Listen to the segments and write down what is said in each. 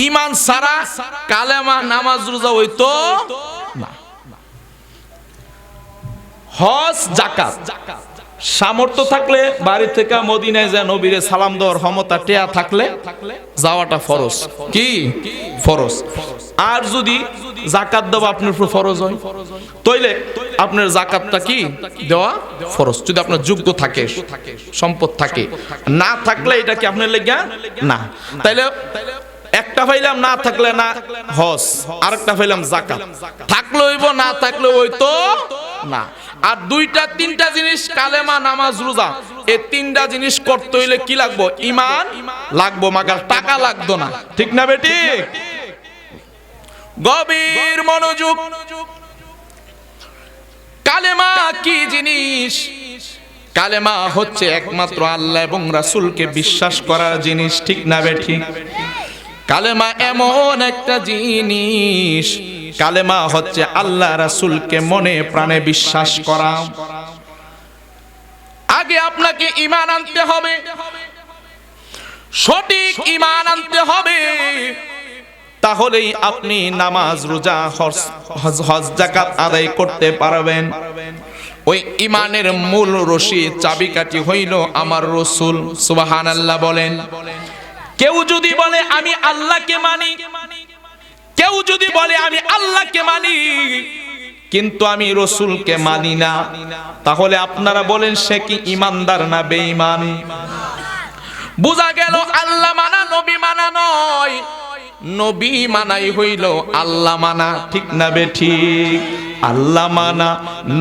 ঈমান ছাড়া কালেমা নামাজ রোজা হইতো না। হজ যাকাত সামর্থ্য থাকলে বাড়ি থেকে মদিনায় যায় নবীরে সালাম দেওয়ার ক্ষমতা টেয়া থাকলে যাওয়াটা ফরজ। কি ফরজ? আর যদি যাকাত দেওয়া আপনার উপর ফরজ হয় তাইলে আপনার যাকাতটা কি দেওয়া ফরজ, যদি আপনার যোগ্য থাকে, সম্পদ থাকে। না থাকলে এটা কি আপনার লেগা না। তাইলে একটা পাইলাম না থাকলে না হজ, আরেকটা পাইলাম যাকাত। থাকলে হইব, না থাকলে হইতো না। আর দুইটা তিনটা জিনিস কালেমা নামাজ রোজা, এই তিনটা জিনিস করতে হইলে কি লাগবো? ঈমান লাগবো, মাগার টাকা লাগতো না। ঠিক না বেঠিক? গভীর মনোযোগ। কালেমা কি জিনিস? কালেমা হচ্ছে একমাত্র আল্লাহ এবং রাসূলকে বিশ্বাস করার জিনিস। ঠিক না বেঠিক? কালেমা এমন একটা জিনিস, কালেমা হচ্ছে আল্লাহ রাসূলকে মনে প্রাণে বিশ্বাস করা। আগে আপনাকে ঈমান আনতে হবে, সঠিক ঈমান আনতে হবে, তাহলেই আপনি নামাজ রোজা হজ যাকাত আদায় করতে পারবেন। ওই ঈমানের মূল রশি চাবিকাঠি হইল আমার রাসূল। সুবহানাল্লাহ বলেন। কেউ যদি বলে আমি আল্লাহকে মানি, কেউ যদি বলে আমি আল্লাহকে মানি কিন্তু আমি রাসূলকে মানি না, তাহলে আপনারা বলেন সে কি ঈমানদার না বেঈমান? বুঝা গেল আল্লাহ মানা নবী মানা নয়, নবী মানাই হইল আল্লাহ মানা। ঠিক না বেঠিক? আল্লাহ মানা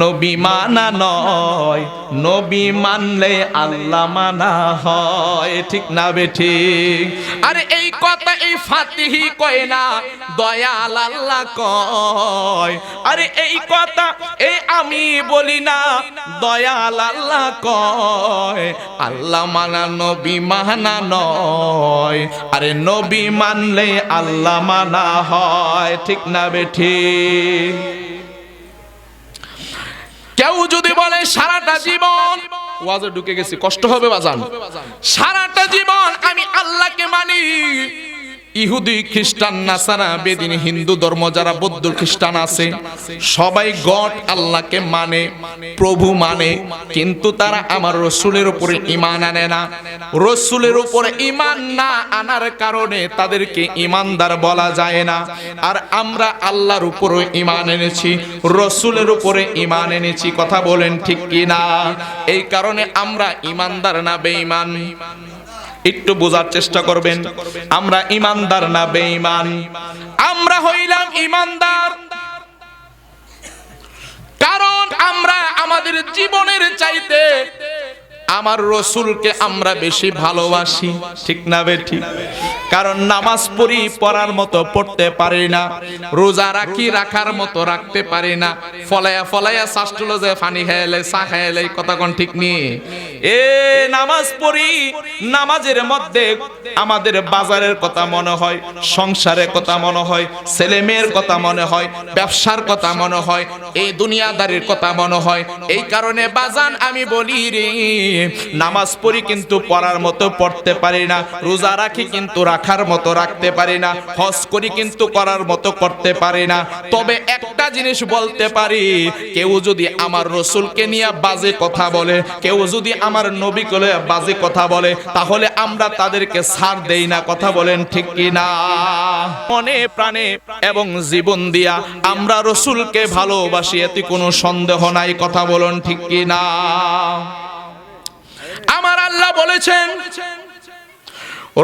নবী মানা নয়, নবী মানলে আল্লাহ মানা হয়। ঠিক না বেঠিক? আরে এই কথা এই ফাতিহি কয় না, দয়াল আল্লাহ কয়। আরে এই কথা এই আমি বলি না, দয়াল আল্লাহ কয়। আল্লাহ মানা নবী মানা নয়, আরে নবী মানলে আল্লাহ মানা হয়। ঠিক না বেঠিক? কেউ যদি বলে সারাটা জীবন, ওয়াজে ঢুকে গেছি কষ্ট হবে বাজান, সারাটা জীবন আমি আল্লাহকে মানি, ইহুদি খ্রিস্টান নাসারা বেদিন হিন্দু ধর্ম যারা বৌদ্ধ খ্রিস্টান আছে সবাই গড আল্লাহকে মানে, প্রভু মানে, কিন্তু তারা আমার রাসূলের উপরে ঈমান আনে না। রাসূলের উপরে ঈমান না আনার কারণে তাদেরকে ঈমানদার বলা যায় না। আর আমরা আল্লাহর উপরে ঈমান এনেছি, রাসূলের উপরে ঈমান এনেছি। কথা বলেন ঠিক কি না? এই কারণে আমরা ঈমানদার না বেঈমান? একটু বোঝার চেষ্টা করবেন, আমরা ঈমানদার না বেঈমান? আমরা হইলাম ঈমানদার কারণ আমরা আমাদের জীবনের চাইতে আমার রাসূলকে আমরা বেশি ভালোবাসি। ঠিক না বেঠিক? কারণ নামাজ পড়ি পড়ার মতো পড়তে পারি না, রোজা রাখি রাখার মতো রাখতে পারি না, ফলায়া ফলায়া শাস্ত্রলো যে পানি খাইলে চা খাইলে, কথা কোন ঠিক নেই? এ নামাজ পড়ি, নামাজের মধ্যে আমাদের বাজারের কথা মনে হয়, সংসারের কথা মনে হয়, ছেলে মেয়ের কথা মনে হয়, ব্যবসার কথা মনে হয়, এই দুনিয়াদারির কথা মনে হয়। এই কারণে বাজান আমি বলি রে, নামাজ পড়ি কিন্তু পড়ার মতো পড়তে পারি না, রোজা রাখি কিন্তু রাখার মতো রাখতে পারি না, হজ করি কিন্তু করার মতো করতে পারি না। তবে একটা জিনিস বলতে পারি, কেউ যদি আমার রাসূলকে নিয়ে বাজে কথা বলে, কেউ যদি আমার নবীকে নিয়ে বাজে কথা বলে, তাহলে আমরা তাদেরকে ছাড় দেই না। কথা বলেন ঠিক কি না? মনে প্রাণে এবং জীবন দিয়া আমরা রাসূলকে ভালোবাসি, এতে কোনো সন্দেহ নাই। কথা বলেন ঠিক কি না? আমার আল্লাহ বলেছেন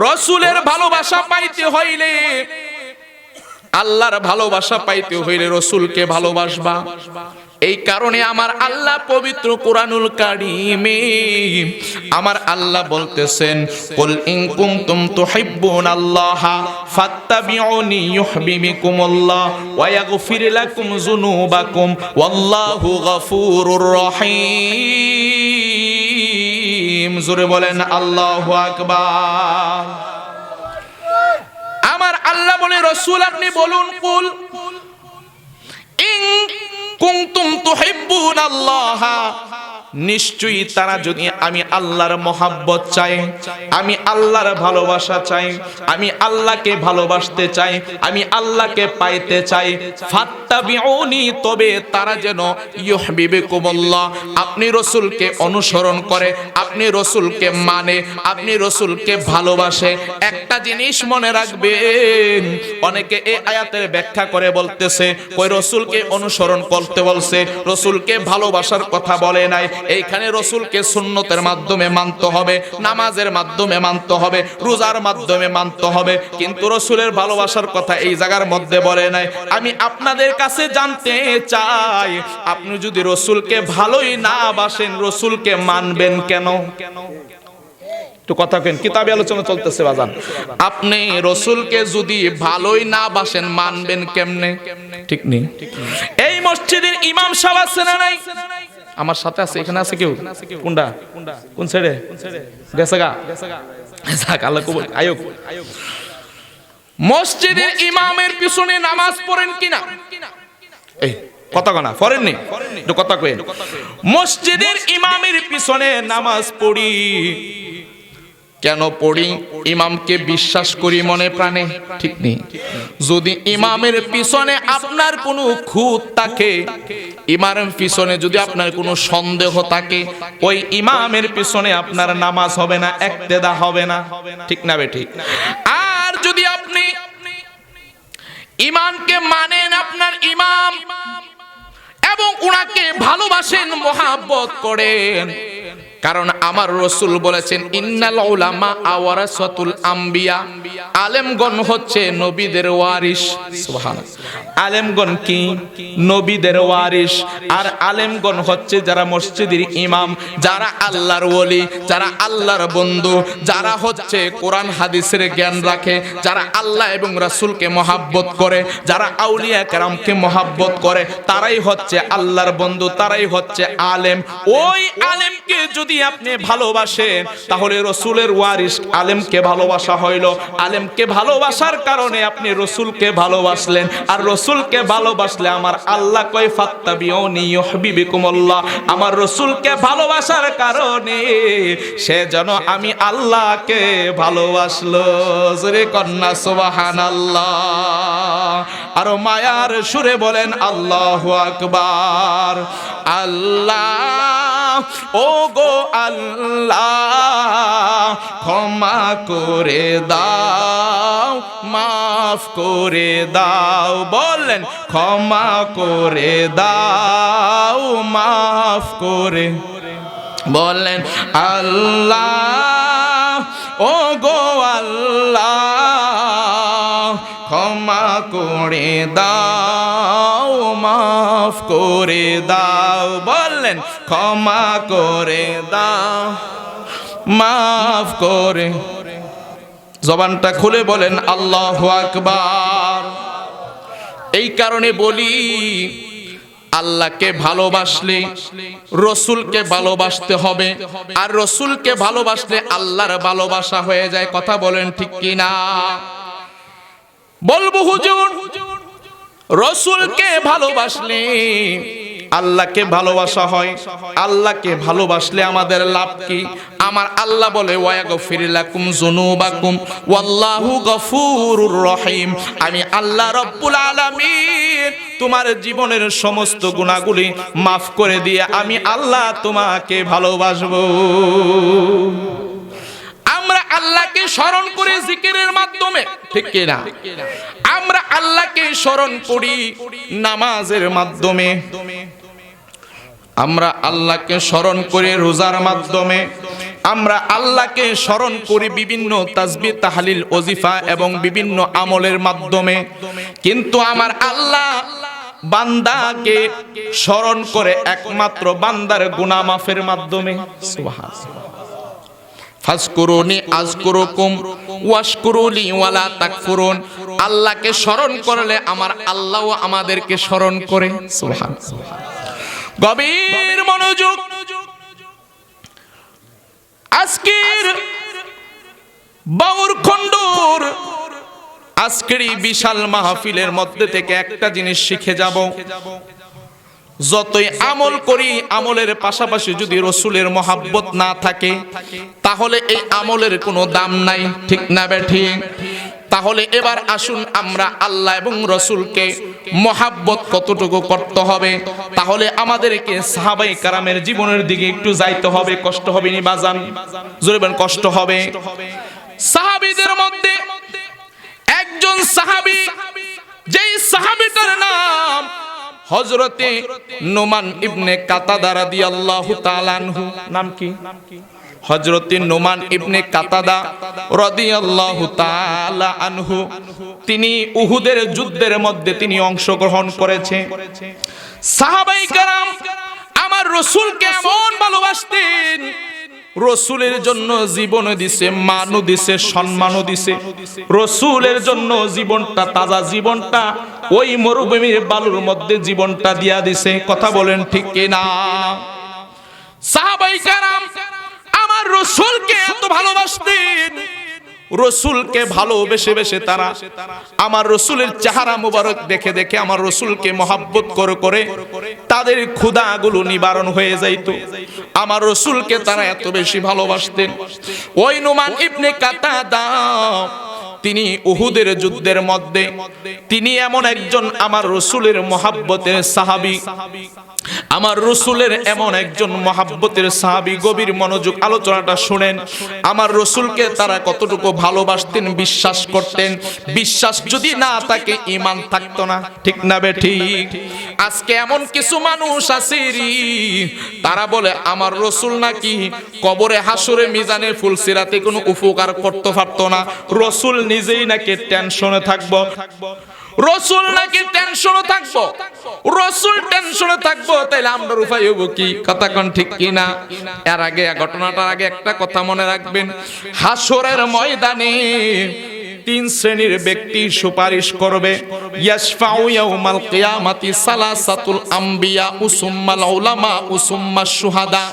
রাসূলের ভালোবাসা পাইতে হইলে, আল্লাহর ভালোবাসা পাইতে হইলে রাসূলকে ভালোবাসবা। এই কারণে আমার আল্লাহ পবিত্র কোরআনুল কারীমে আমার আল্লাহ বলতেছেন, কুল ইন কুনতুম তুহিব্বুনাল্লাহা ফাত্তাবিউনি ইউহিব্বুকুমুল্লাহ ওয়া ইয়াগফির লাকুম যুনুবাকুম ওয়াল্লাহু গফুরুর রহিম। জোরে বলেন আল্লাহু আকবার। আমার আল্লাহ বলে, রাসূল আপনি বলুন, কুল ইন কুনতুম তুহিব্বুনাল্লাহা, নিশ্চয়ই তারা যদি আমি আল্লাহর মহাব্বত চাই, আমি আল্লাহর ভালোবাসা চাই, আমি আল্লাহকে ভালোবাসতে চাই, আমি আল্লাহকে পাইতে চাই, ফাত্তাবিউনি, তবে তারা যেন ইউহিব্বুকুমুল্লাহ, আপনি রাসূলকে অনুসরণ করে, আপনি রাসূলকে মানে, আপনি রাসূলকে ভালোবাসে। একটা জিনিস মনে রাখবেন, অনেকে এই আয়াতের ব্যাখ্যা করে বলতেছে কই রাসূলকে অনুসরণ করতে বলছে, রাসূলকে ভালোবাসার কথা বলে নাই। এইখানে রাসূলকে সুন্নতের মাধ্যমে মানতে হবে, নামাজের মাধ্যমে মানতে হবে, রোজার মাধ্যমে মানতে হবে, কিন্তু রাসূলের ভালোবাসার কথা এই জায়গার মধ্যে বলে নাই। আমি আপনাদের কাছে জানতে চাই, আপনি যদি রাসূলকে ভালোই না বাসেন, রাসূলকে মানবেন কেন? একটু কথা কেন, কিতাবে আলোচনা চলতেছে বাজান। আপনি রাসূলকে যদি ভালোই না বাসেন, মানবেন কেমনে? ঠিক নেই। এই মসজিদের ইমাম সাহেব আছে না নাই? আমার সাথে আছে, এখানে আছে কেউ? কোনটা? কোন ছেড়ে গেছে গা? যাক, আল্লাহ কবুল আয়ুক। মসজিদের ইমামের পিছনে নামাজ পড়েন কিনা? এই কথা কনা পড়েননি, একটু কথা কইন। মসজিদের ইমামের পিছনে নামাজ পড়ি কেন পড়ি? ইমামকে বিশ্বাস করি মনে প্রাণে, ঠিক নেই। যদি ইমামের পিছনে আপনার কোনো খুঁত থাকে, ইমামের পিছনে যদি আপনার কোনো সন্দেহ থাকে, ওই ইমামের পিছনে আপনার নামাজ হবে না, ইক্তেদা হবে না, ঠিক না বেঠিক? আর যদি আপনি ইমামকে মানেন, আপনার ইমাম, এবং উনাকে ভালোবাসেন, মহাব্বত করেন, কারণ আমার রাসূল বলেছেন ইন্নাল উলামা ওয়ারাসাতুল আম্বিয়া, আলেমগণ হচ্ছে নবীদের ওয়ারিস। সুবহানাল্লাহ। আলেমগণ কি? নবীদের ওয়ারিস। আর আলেমগণ হচ্ছে যারা মসজিদের ইমাম, যারা আল্লাহর ওলি, যারা আল্লাহর বন্ধু, যারা হচ্ছে কোরআন হাদিসের জ্ঞান রাখে, যারা আল্লাহ এবং রাসূলকে মহাব্বত করে, যারা আউলিয়া কেরামকে মহাব্বত করে, তারাই হচ্ছে আল্লাহর বন্ধু, তারাই হচ্ছে আলেম। ওই আলেমকে যদি আপনি ভালোবাসেন, তাহলে রাসূলের ওয়ারিস আলেমকে ভালোবাসা হইল। আলেমকে ভালোবাসার কারণে আপনি রাসূলকে ভালোবাসলেন, আর রাসূলকে ভালোবাসলে আমার আল্লাহ কয় ফাত্তাবিউনি ইউহিব্বুকুমুল্লাহ, আমার রাসূলকে ভালোবাসার কারণে সে যেন আমি আল্লাহকে ভালোবাসলো। জোরে কন্না সুবহানাল্লাহ। আর মায়ার সুরে বলেন আল্লাহু আকবার। আল্লাহ, ও গো আল্লাহ, ক্ষমা করে দাও, মাফ করে দাও। বললেন ক্ষমা করে দাও, মাফ করে। বললেন আল্লাহ, ও গো আল্লাহ, ক্ষমা করে দাও, মাফ করে দাও। বললেন ক্ষমা করে দাও, মাফ করে। জবানটা খুলে বলেন আল্লাহু আকবার। এই কারণে বলি, আল্লাহকে ভালোবাসলে রাসূলকে ভালোবাসতে হবে, আর রাসূলকে ভালোবাসলে আল্লাহর ভালোবাসা হয়ে যায়। কথা বলেন ঠিক কি না? বলবো হুজুর, রাসূলকে ভালোবাসলে আল্লাহকে ভালোবাসা হয়। আল্লাহকে ভালোবাসলে আমাদের লাভ কি? আমার আল্লাহ বলে ওয়াগফির লাকুম যুনুবাকুম ওয়াল্লাহু গফুরুর রহিম। আমি আল্লাহ রব্বুল আলামিন তোমার জীবনের সমস্ত গুনাহগুলি মাফ করে দিয়ে আমি আল্লাহ তোমাকে ভালোবাসবো। আমরা আল্লাহকে স্মরণ করি জিকিরের মাধ্যমে, ঠিক কি না? আমরা আল্লাহকে স্মরণ করি নামাজের মাধ্যমে, আমরা আল্লাহকে স্মরণ করি রোজার মাধ্যমে, আমরা আল্লাহকে স্মরণ করি বিভিন্ন তাসবিহ, তাহলিল, ওজিফা এবং বিভিন্ন আমলের মাধ্যমে। কিন্তু আমার আল্লাহ বান্দাকে স্মরণ করে একমাত্র বান্দার গুনাহ মাফের মাধ্যমে। সুবহানাল্লাহ। ফাজকুরুনি আযকুরুকুম ওয়াশকুরুলি ওয়ালা তাকফুরুন। আল্লাহকে স্মরণ করলে আমার আল্লাহও আমাদেরকে স্মরণ করে। সুবহানাল্লাহ। গভীর মনোযোগ। আজকের বাউরখণ্ডর আজকের এই বিশাল মাহফিলের মধ্যে থেকে একটা জিনিস শিখে যাব। যতই আমল করি, আমলের পাশাপাশি যদি রসুলের মহাব্বত না থাকে তাহলে এই আমলের কোনো দাম নাই, ঠিক না বেঠিক? তাহলে এবার আসুন আমরা আল্লাহ এবং রসুলকে মহাব্বত কতটুকু করতে হবে, তাহলে আমাদেরকে সাহাবায়ে কেরামের জীবনের দিকে একটু যাইতে হবে। কষ্ট হবে নি বাজান? জোরে বলেন, কষ্ট হবে। সাহাবীদের মধ্যে একজন সাহাবী, যেই সাহাবীটার নাম হযরতে নোমান ইবনে কাতাদা রাদিয়াল্লাহু তাআলা আনহু। নাম কি? হযরতে নোমান ইবনে কাতাদা রাদিয়াল্লাহু তাআলা আনহু। তিনি উহুদের যুদ্ধের মধ্যে তিনি অংশগ্রহণ করেছে। সাহাবায়ে কেরাম আমার রাসূলকে এমন ভালোবাসতেন, রসুলের জন্য জীবন দিছে, মানও দিছে, সম্মানও দিছে। রসুলের জন্য জীবনটা, তাজা জীবনটা ওই মরুভূমির বালুর মধ্যে জীবনটা দিয়া দিছে। কথা বলেন ঠিক কিনা? সাহাবায়ে কেরাম আমার রসুলকে এত ভালোবাসতেন, রসুলকে ভালোবেসে বেসে তারা আমার রসুলের চেহারা মুবারক দেখে দেখে আমার রসুলকে মহাব্বত করে করে তাদের ক্ষুধাগুলো নিবারণ হয়ে যাইত। আমার রসুলকে তারা এত বেশি ভালোবাসতেন। ওই নোমান ইবনে কাতাদা তিনি উহুদের যুদ্ধের মধ্যে তিনি এমন একজন আমার রসুলের মহাব্বতের সাহাবী, আমার রসুলের এমন একজন মহাব্বতের সাহাবী। গভীর মনোযোগ আলোচনাটা শুনেন। আমার রসুলকে তারা কতটুকু ভালোবাসতেন, বিশ্বাস করতেন। বিশ্বাস যদি না থাকে ঈমান থাকতো না, ঠিক না বেঠিক? আজকে এমন কিছু মানুষ আছে তারা বলে আমার রসুল নাকি কবরে হাসরে মিজানে ফুলসিরাতে কোনো উপকার করতে পারতো না, রসুল নিজেই নাকি টেনশনে থাকবো, রসুল নাকি টেনশনে থাকবো, রসুল টেনশনে থাকবো, তাইলে আমরা উপায় হবো কি? কথা কোন ঠিক কিনা? এর আগে, ঘটনাটার আগে একটা কথা মনে রাখবেন, হাসরের ময়দানে তিন শ্রেণীর ব্যক্তি সুপারিশ করবে। ইয়াশফাউ ইয়াউমাল কিয়ামাতি সালাসাতুল আম্বিয়া উসুম্মাল উলামা উসুম্মাস শুহাদা।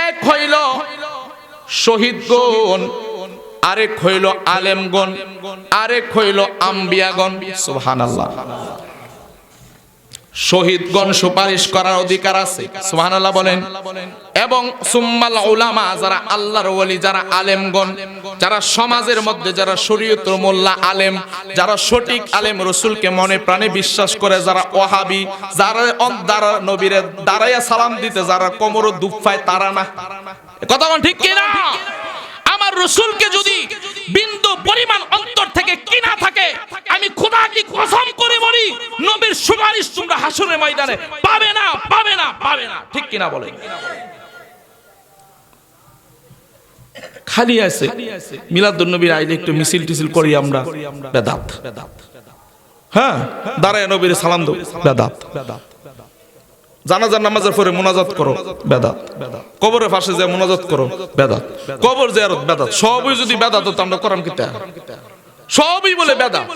এক হইল শহীদগণ, আরেক হইল আলেমগণ, আরেক হইল আম্বিয়াগণ। সুবহানাল্লাহ। শহীদগণ সুপারিশ করার অধিকার আছে, সুবহানাল্লাহ বলেন। এবং সুম্মাল উলামা, যারা আল্লাহর ওলি, যারা আলেমগণ, যারা সমাজের মধ্যে যারা শরীয়তের মোল্লা আলেম, যারা সঠিক আলেম, রসুলকে মনে প্রাণে বিশ্বাস করে, যারা ওয়াহাবি, যারা দ্বারা নবীরে দাঁড়াইয়া সালাম দিতে যারা কোমর দুফায় তারা না। কথা ঠিক কি না? আমার রসুলকে যদি বিন্দু পরিমাণ অন্তর থেকে কিনা থাকে, আমি খোদা কি কসম করে বলি, নবীর সুপারিশ তোমরা হাসরের ময়দানে পাবে না, পাবে না, পাবে না। ঠিক কিনা বলেন? খালি আছে মিলাদুন নবীর আইলে একটু মিছিল টিছিল করি আমরা, বেদাত। হ্যাঁ, দাঁড়ায় নবীর সালাম দাও, বেদাত। জানাজার নামাজের পরে মুনাজাত করো, বেদাত। কবরের পাশে যে মুনাজাত করো, বেদাত। কবর জিয়ারত, বেদাত। সবই যদি বেদাত হতো আমরা করাম কিতা? সবই বলে বেদাত।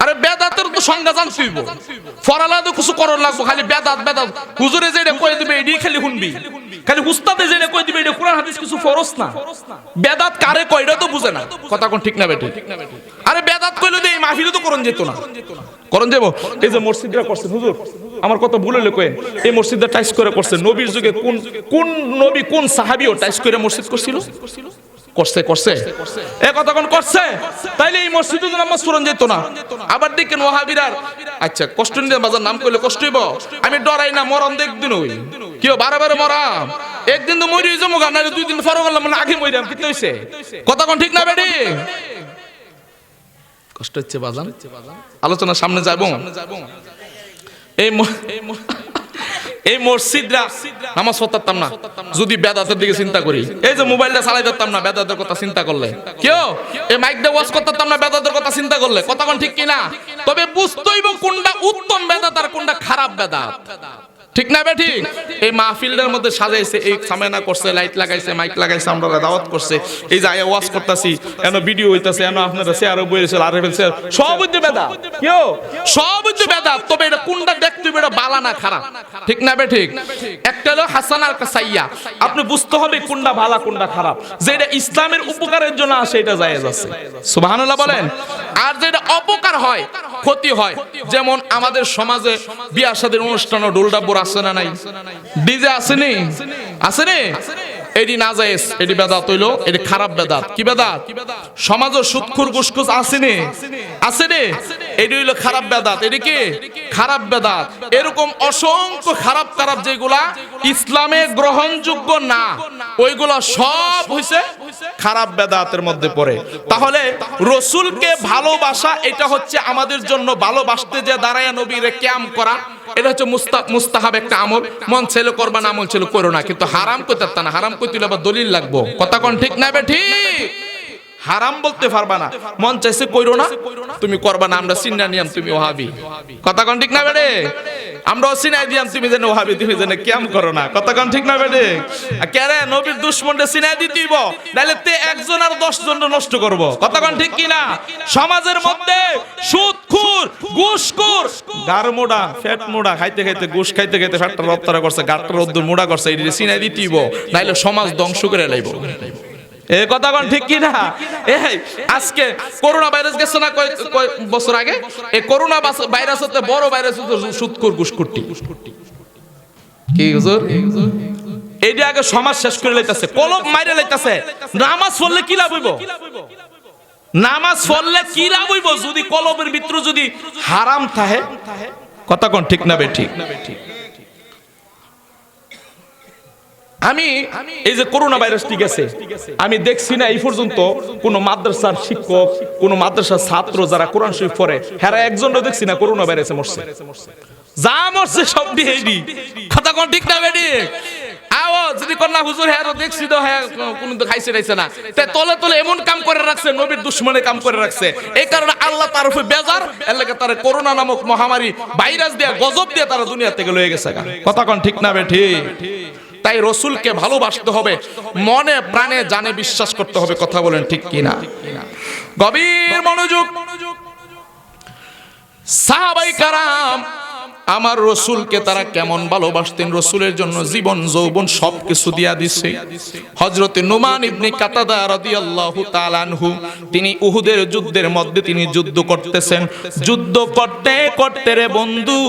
আরে বেদাতের তো সংজ্ঞা জানছিস, ফরালা তো কিছু করার লাগবো, খালি বেদাত বেদাত। হুজুরে যেটা কই দিবে এডি খালি শুনবি, খালি উস্তাদে যেটা কই দিবে এটা কোরআন হাদিস কিছু ফরজ না। বেদাত কারে কয় এটা তো বুঝে না। কথা কোন ঠিক না বেটি? আরে বেদাত কইলো যে এই মাহফিলে তো করন যেত না, করন যাবো। এই যে মসজিদটা করছেন হুজুর, আমার কথা ভুল হইলে কইেন, এই মসজিদটা টাইস করে করছেন। নবীর যুগে কোন কোন নবী, কোন সাহাবীও টাইস করে মসজিদ করছিল? করছে, করছে। এ কথা কোন করছে? তাইলে এই মসজিদে তো নামাজ পড়ন যেত না। আবার দেখেন ওয়াহাবিরা, আচ্ছা কষ্ট নিয়ে বাজার নাম কইলে কষ্ট হইব। আমি ডরাই না, মরণ একদিন হই, কেউ বারে বারে মরাম, একদিন তো মরি যাবো, না দুই দিন পরে গেলাম, মানে আগে মরিলাম, কি হইছে? কথা কোন ঠিক না বেডি? কষ্ট হচ্ছে বাজান, আলোচনা সামনে যাবো। এই মসজিদরা নামাজ পড়তাম না যদি বেদাতের দিকে চিন্তা করি। এই যে মোবাইলটা চালাই দিতাম না বেদাতের কথা চিন্তা করলে, কেউ এই মাইক দিয়ে ওয়াজ করতাম না বেদাতের কথা চিন্তা করলে। কথা কোন ঠিক কিনা? তবে বুঝতেইব কোনটা উত্তম বেদাত আর কোনটা খারাপ বেদাত। ঠিক না বে ঠিক? এই মাহফিলটার মধ্যে সাজাইছে, এই সামেনা করছে, লাইট লাগাইছে, মাইক লাগাইছে, আমরা দাওয়াত করছে, এই যে আয়া ওয়াজ করতেছি, এনো ভিডিও হইতাছে, এনো আপনারা শেয়ারও বইছে, আর ফেলছে, সব হইতে বেদা কেউ সব হইতে বেদা। তবে এটা কোনটা দেখতে হবে, এটা বালা না খারাপ, ঠিক না বে ঠিক? একটা হলো হাসান আর সাইয়া, আপনি বুঝতে হবে কোনটা ভালো কোনটা খারাপ। যেটা ইসলামের উপকারের জন্য আসে এটা জায়েজ আছে, সুবহানাল্লাহ বলেন। আর যেটা অপকার হয়, ক্ষতি হয়, যেমন আমাদের সমাজে বিয়া শাদীর অনুষ্ঠানে ডোলডাব্বর আছে না নাই, ডিজে আসেনি আসেনি, এটি না জায়েজ, এটি বেদাত হইলো, এটি খারাপ বেদাত। কি বেদাত? সমাজে সুদখোর ঘুষখোর আসেনি আসেনি, এটি হইলো খারাপ বেদাত। এটি কি খারাপ বেদাত? এরকম অসংখ্য খারাপ খারাপ যেগুলা ইসলামে গ্রহণযোগ্য না, ওইগুলা সব হইছে খারাপ বেদাতের মধ্যে পড়ে। তাহলে রাসূলকে ভালোবাসা এটা হচ্ছে আমাদের জন্য, ভালোবাসতে যে দাঁড়ায় নবীরে কিয়াম করা, এটা হচ্ছে মুস্তাহাব একটা আমল। মন ছেলে করবা না, আমল ছেলে করো না, কিন্তু হারাম করতে না, হারাম করতে আবার দলিল লাগবো। কথা কোন ঠিক না বে ঠিক? হারাম বলতে পারবা না, মন চাইছে কইরো না, তুমি করবা না, আমরা চিন্না নিয়াম তুমি ওহাবি। কথা কোন ঠিক না বেড়ে? আমরাও চিনাই দিয়াম তুমি যেন ওহাবি, তুমি যেন কিয়াম করো না। কথা কোন ঠিক না বেড়ে? কেরে নবীর দুশমনরে চিনাই দিতেইব, নাইলে তে একজন আর 10 জন নষ্ট করব। কথা কোন ঠিক কি না? সমাজের মধ্যে সুদখোর ঘুষখোর গার মোড়া ফ্যাট মোড়া খাইতে খাইতে, ঘুষ খাইতে খাইতে ফ্যাটটা রপ্তারা করছে, গাটটা রদ্দুর মোড়া করছে, এই চিনাই দিতেইব, নাইলে সমাজ ধ্বংস করে লাইব। এই কথা কোন ঠিক কি না? এই আজকে করোনা ভাইরাস গেছে না কয় বছর আগে, এই করোনা ভাইরাস হতে বড় ভাইরাস হতে সুদখোর ঘুষখোরটি। কি হুজুর? এইটা আগে সমাজ শেষ করে লাইতাছে, কলম মাইরে লাইতাছে। নামাজ পড়লে কি লাভ হইব? নামাজ পড়লে কি লাভ হইব যদি কলমের ভিতর যদি হারাম থাকে? কথা কোন ঠিক না বে ঠিক? আমি এই যে করোনা ভাইরাস ঠিক আছে, আমি দেখছি না এই পর্যন্ত কোন মাদ্রাসার শিক্ষক, কোন মাদ্রাসার ছাত্র যারা কোরআন শরীফ পড়ে, হেরা একজনও দেখছি না করোনা ভাইরাসে মরছে। যা মরছে সব দিয়েই। কথা কোন ঠিক না বেডি? আও যদি কন্যা হুজুর হ্যাঁ দেখছি তো, হ্যাঁ কোন তো খাইছে রাইছে না, তাই তলে তলে এমন কাম করে রাখছে, নবীর দুশমনে কাম করে রাখছে। এই কারণে আল্লাহ তার উপরে বেজার, এর লাগি তার করোনা নামক মহামারী ভাইরাস দিয়া গজব দিয়া তারা দুনিয়া থেকে লয়ে গেছে। কথা কোন ঠিক না বেঠি? তাই রাসূলকে ভালোবাসতে হবে, মনে প্রাণে জানে বিশ্বাস করতে হবে। কথা বলেন ঠিক কি না? গভীর মনোযোগ। সাহাবায়ে কেরাম আমার রাসূলকে তারা কেমন ভালোবাসতেন, রাসূলের জন্য জীবন যৌবন সবকিছু দিয়া দিছে। হযরতে নুমান ইবনে কাতাদা রাদিয়াল্লাহু তাআলা আনহু, তিনি উহুদের যুদ্ধের মধ্যে তিনি যুদ্ধ করতেছেন। যুদ্ধ করতে করতে রে বন্ধু,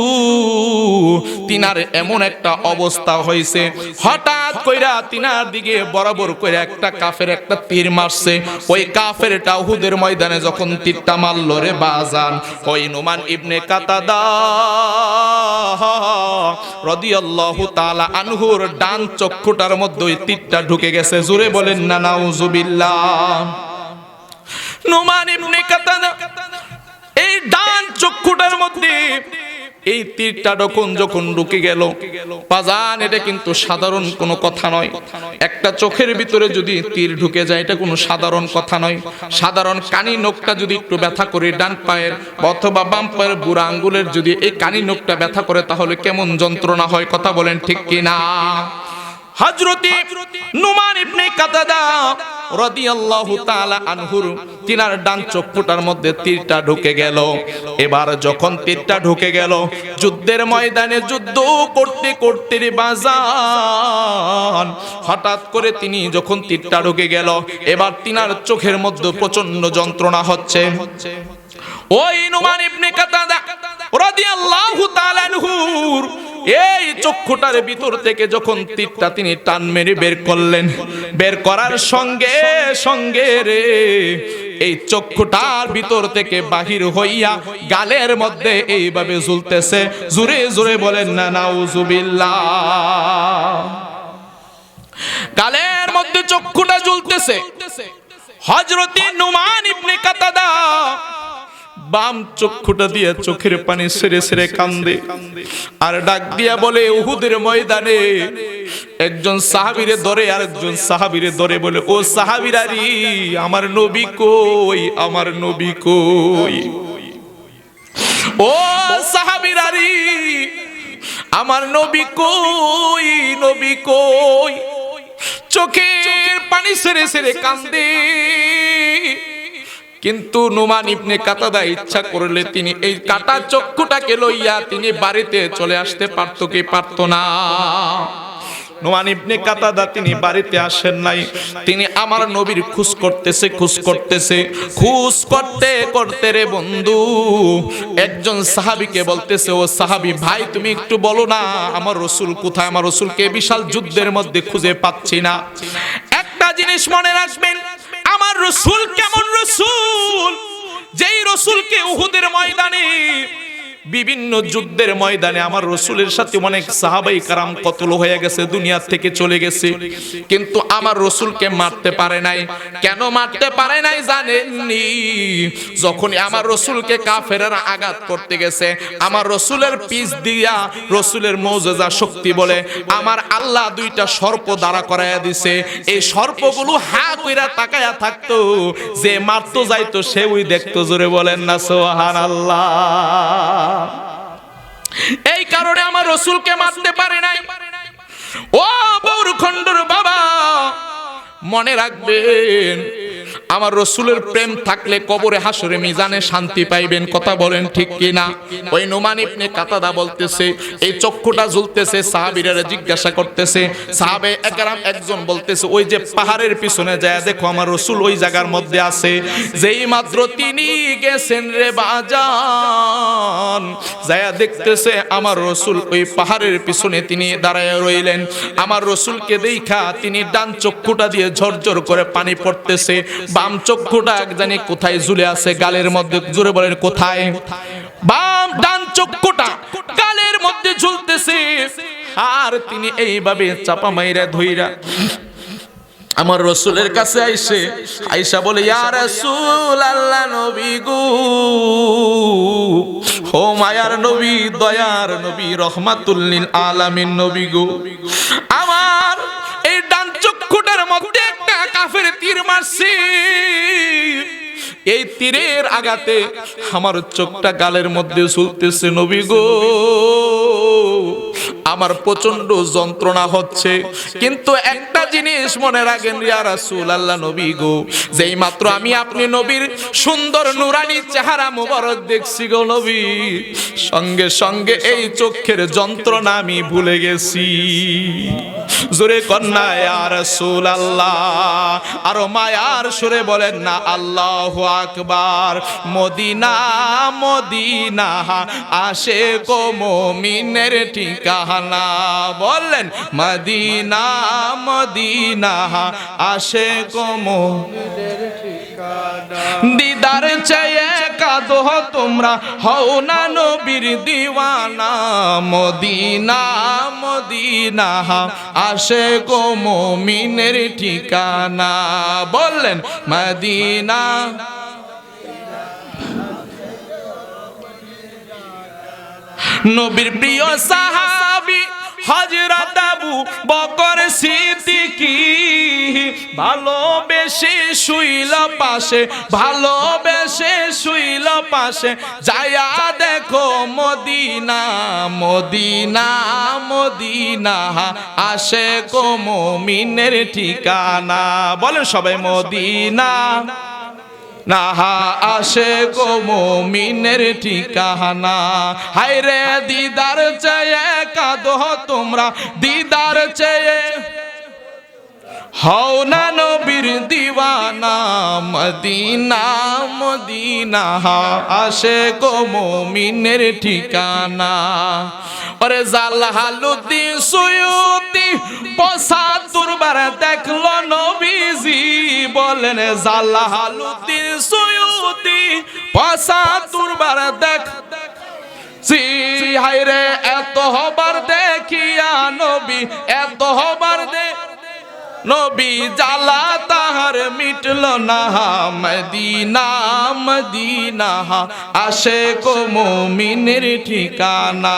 তিনার এমন একটা অবস্থা হইছে, হঠাৎ কইরা তিনার দিকে বরাবর কইরা একটা কাফের একটা তীর মারছে। ওই কাফেরটা উহুদের ময়দানে যখন তীরটা মারল রে বাজান, ওই নুমান ইবনে কাতাদা রাদিয়াল্লাহু তাআলা আনহুর ডান চক্ষুটার মধ্যে ওই তীরটা ঢুকে গেছে। জোরে বলেন না নাউজুবিল্লাহ। নুমান ইবনে কাতাদা এই ডান চক্ষুটার মধ্যে এই তীরটা যখন ঢুকে গেল, বাজান এটা কিন্তু সাধারণ কোনো কথা নয়। একটা চোখের ভিতরে যদি তীর ঢুকে যায়, এটা কোনো সাধারণ কথা নয়। সাধারণ কানি নখটা যদি একটু ব্যথা করে, ডান পায়ের অথবা বাম পায়ের বুড়া আঙ্গুলের যদি এই কানি নখটা ব্যথা করে, তাহলে কেমন যন্ত্রণা হয়? কথা বলেন ঠিক কিনা? হযরত নুমান ইবনে কাতাদা রাদিয়াল্লাহু তাআলা আনহুর তিনার ডান চক্ষুটার মধ্যে তীরটা ঢুকে গেল। এবার যখন তীরটা ঢুকে গেল, যুদ্ধের ময়দানে যুদ্ধ করতে করতে রে বাজান, হঠাৎ করে তিনি যখন তীরটা ঢুকে গেল, এবার তিনার চোখের মধ্যে প্রচন্ড যন্ত্রণা হচ্ছে। ওই নুমান ইবনে কাতাদা রাদিয়াল্লাহু তাআলা আনহুর এই চক্ষুটার ভিতর থেকে যখন তীরটা তিনি টান মেরে বের করলেন, বের করার সঙ্গে সঙ্গে রে এই চক্ষুটার ভিতর থেকে বাহির হইয়া গালের মধ্যে এইভাবে ঝুলতেছে। জোরে জোরে বলেন না নাউজুবিল্লাহ। গালের মধ্যে চক্ষুটা ঝুলতেছে। হযরত নুমান ইবনে কাতাদা বাম চক্ষুটা দিয়ে চোখের পানি ছেড়ে ছেড়ে কান্দে, আর ডাক দিয়া বলে, উহুদের ময়দানে একজন সাহাবীরে ধরে আর একজন সাহাবীরে ধরে বলে, ও সাহাবীরারি, আমার নবী কই, আমার নবী কই? ও সাহাবীরারি, আমার নবী কই, নবী কই, চোখের পানি ছেড়ে ছেড়ে কান্দে। কিন্তু নুমান ইবনে কাতাদা ইচ্ছা করলে তিনি এই কাটা চক্ষুটাকে লইয়া তিনি বাড়িতে চলে আসতে পারত কি পারত না? নুমান ইবনে কাতাদা তিনি বাড়িতে আসেন নাই, তিনি আমার নবীর খোঁজ করতেছে, খোঁজ করতেছে, খোঁজ করতে করতে রে বন্ধু একজন সাহাবীকে বলতেছে, ও সাহাবী ভাই তুমি একটু বলো না আমার রাসূল কোথায়? আমার রাসূলকে বিশাল যুদ্ধের মধ্যে খুঁজে পাচ্ছি না। একটা জিনিস মনে রাখবেন, আমার রাসূল কেমন রাসূল? যেই রাসূলকে উহুদের ময়দানে, বিভিন্ন যুদ্ধের ময়দানে আমার রাসূলের সাথে অনেক সাহাবাই কারাম কতল হয়ে গেছে, দুনিয়া থেকে চলে গেছে, কিন্তু আমার রাসূলকে মারতে পারে নাই। কেন মারতে পারে নাই জানেননি? যখন আমার রাসূলকে কাফেররা আঘাত করতে গেছে, আমার রাসূলের পিছ দিয়া রাসূলের মুজিজা শক্তি বলে আমার আল্লাহ দুইটা সর্প দাঁড়া করায়া দিছে। এই সর্পগুলো হা কইরা তাকায়া থাকতো, যে মারতো যাইতো সে ওই দেখতো। জোরে বলেন না সুবহানাল্লাহ। এই কারণে আমার রাসূলকে মারতে পারে নাই। ও বৌরখণ্ডর বাবা মনে রাখবেন, আমার রাসূলের প্রেম থাকলে কবরে হাসরে মিজানে শান্তি পাইবেন। কথা বলেন ঠিক কি না? ওই নুমান ইবনে কাতাদা বলতেছে, এই চক্ষুটা জ্বলতেছে, সাহাবীরা জিজ্ঞাসা করতেছে, সাহাবে একরাম একজন বলতেছে, ওই যে পাহাড়ের পিছনে যায় দেখো আমার রাসূল ওই জায়গার মধ্যে আছে। যেই মাত্র তিনি গেছেন রে বাজান, যায়া দেখতেছে আমার রাসূল ওই পাহাড়ের পিছনে তিনি দাঁড়ায় রইলেন। আমার রাসূলকে দেখা তিনি ডান চক্ষুটা দিয়ে ঝরঝর করে পানি পড়তেছে, বাম চক্ষুটা এক জানি কোথায় ঝুলে আছে গালের মধ্যে। জোরে বলেন কোথায়? বাম ডান চক্ষুটা গালের মধ্যে ঝুলতেছে। আর তিনি এইভাবে চাপা মাইরা ধইরা আমার রাসূলের কাছে আইসা বলে, ইয়া রাসূলুল্লাহ, নবী গো, ও মায়ার নবী, দয়ার নবী, রহমাতুল লিল আলামিন নবী গো, আমার এই ডান চক্ষুটার মধ্যে একটা কাফের তীর মারছে। এই তীরের আঘাতে আমার চোখটা গালের মধ্যে ঝুলতেছে নবী গো, আমার প্রচন্ড যন্ত্রণা হচ্ছে। কিন্তু একটা জিনিস মনে রাখেন ইয়া রাসূলুল্লাহ নবী গো, যেই মাত্র আমি আপনি নবীর সুন্দর নুরানি চেহারা মোবারক দেখছি গো নবী, সঙ্গে সঙ্গে এই চোখের যন্ত্রণা আমি ভুলে গেছি। জোরে কন্যা ইয়া রাসূলুল্লাহ, আর মায়ার সুরে বলেন না আল্লাহু আকবার। মদিনা মদিনা আশিক ও মুমিনের ঠিকানা, বললেন মদিনা মদিনা আশিক ও মুমিনের ঠিকানা। দিদার চেয়ে কাঁদো তোমরা, হও না নবীর দিওয়ানা। মদিনা মদিনা আশিক ও মুমিনের ঠিকানা, বললেন মদিনা। নবীর প্রিয় সাহাবী হযরত আবু বকর সিদ্দিকী ভালোবেসে শুইল পাশে, ভালোবেসে শুইল পাশে, যায়া দেখো মদিনা মদিনা মদিনা আশিক ও মুমিনের ঠিকানা। বলেন সবাই মদিনা নাহা আশিক ও মুমিনের ঠিকানা। হায়রে দিদার চেয়ে কাঁদো তোমরা, দিদার চেয়ে হও না নবীর দিওয়ানা। মদিনা মদিনা আশিক ও মুমিনের ঠিকানা। ওরে জালালউদ্দিন সুয়ুতি ৭৫ বার দেখলো নবীজি, বলেন জালালউদ্দিন সুয়ুতি ৭৫ বার দেখ হায়রে এত হবার দেখিয়া নবী, এত হবার নবী জালা তাহার মিটল না। মদিনা মদিনা আশিক ও মুমিনের ঠিকানা,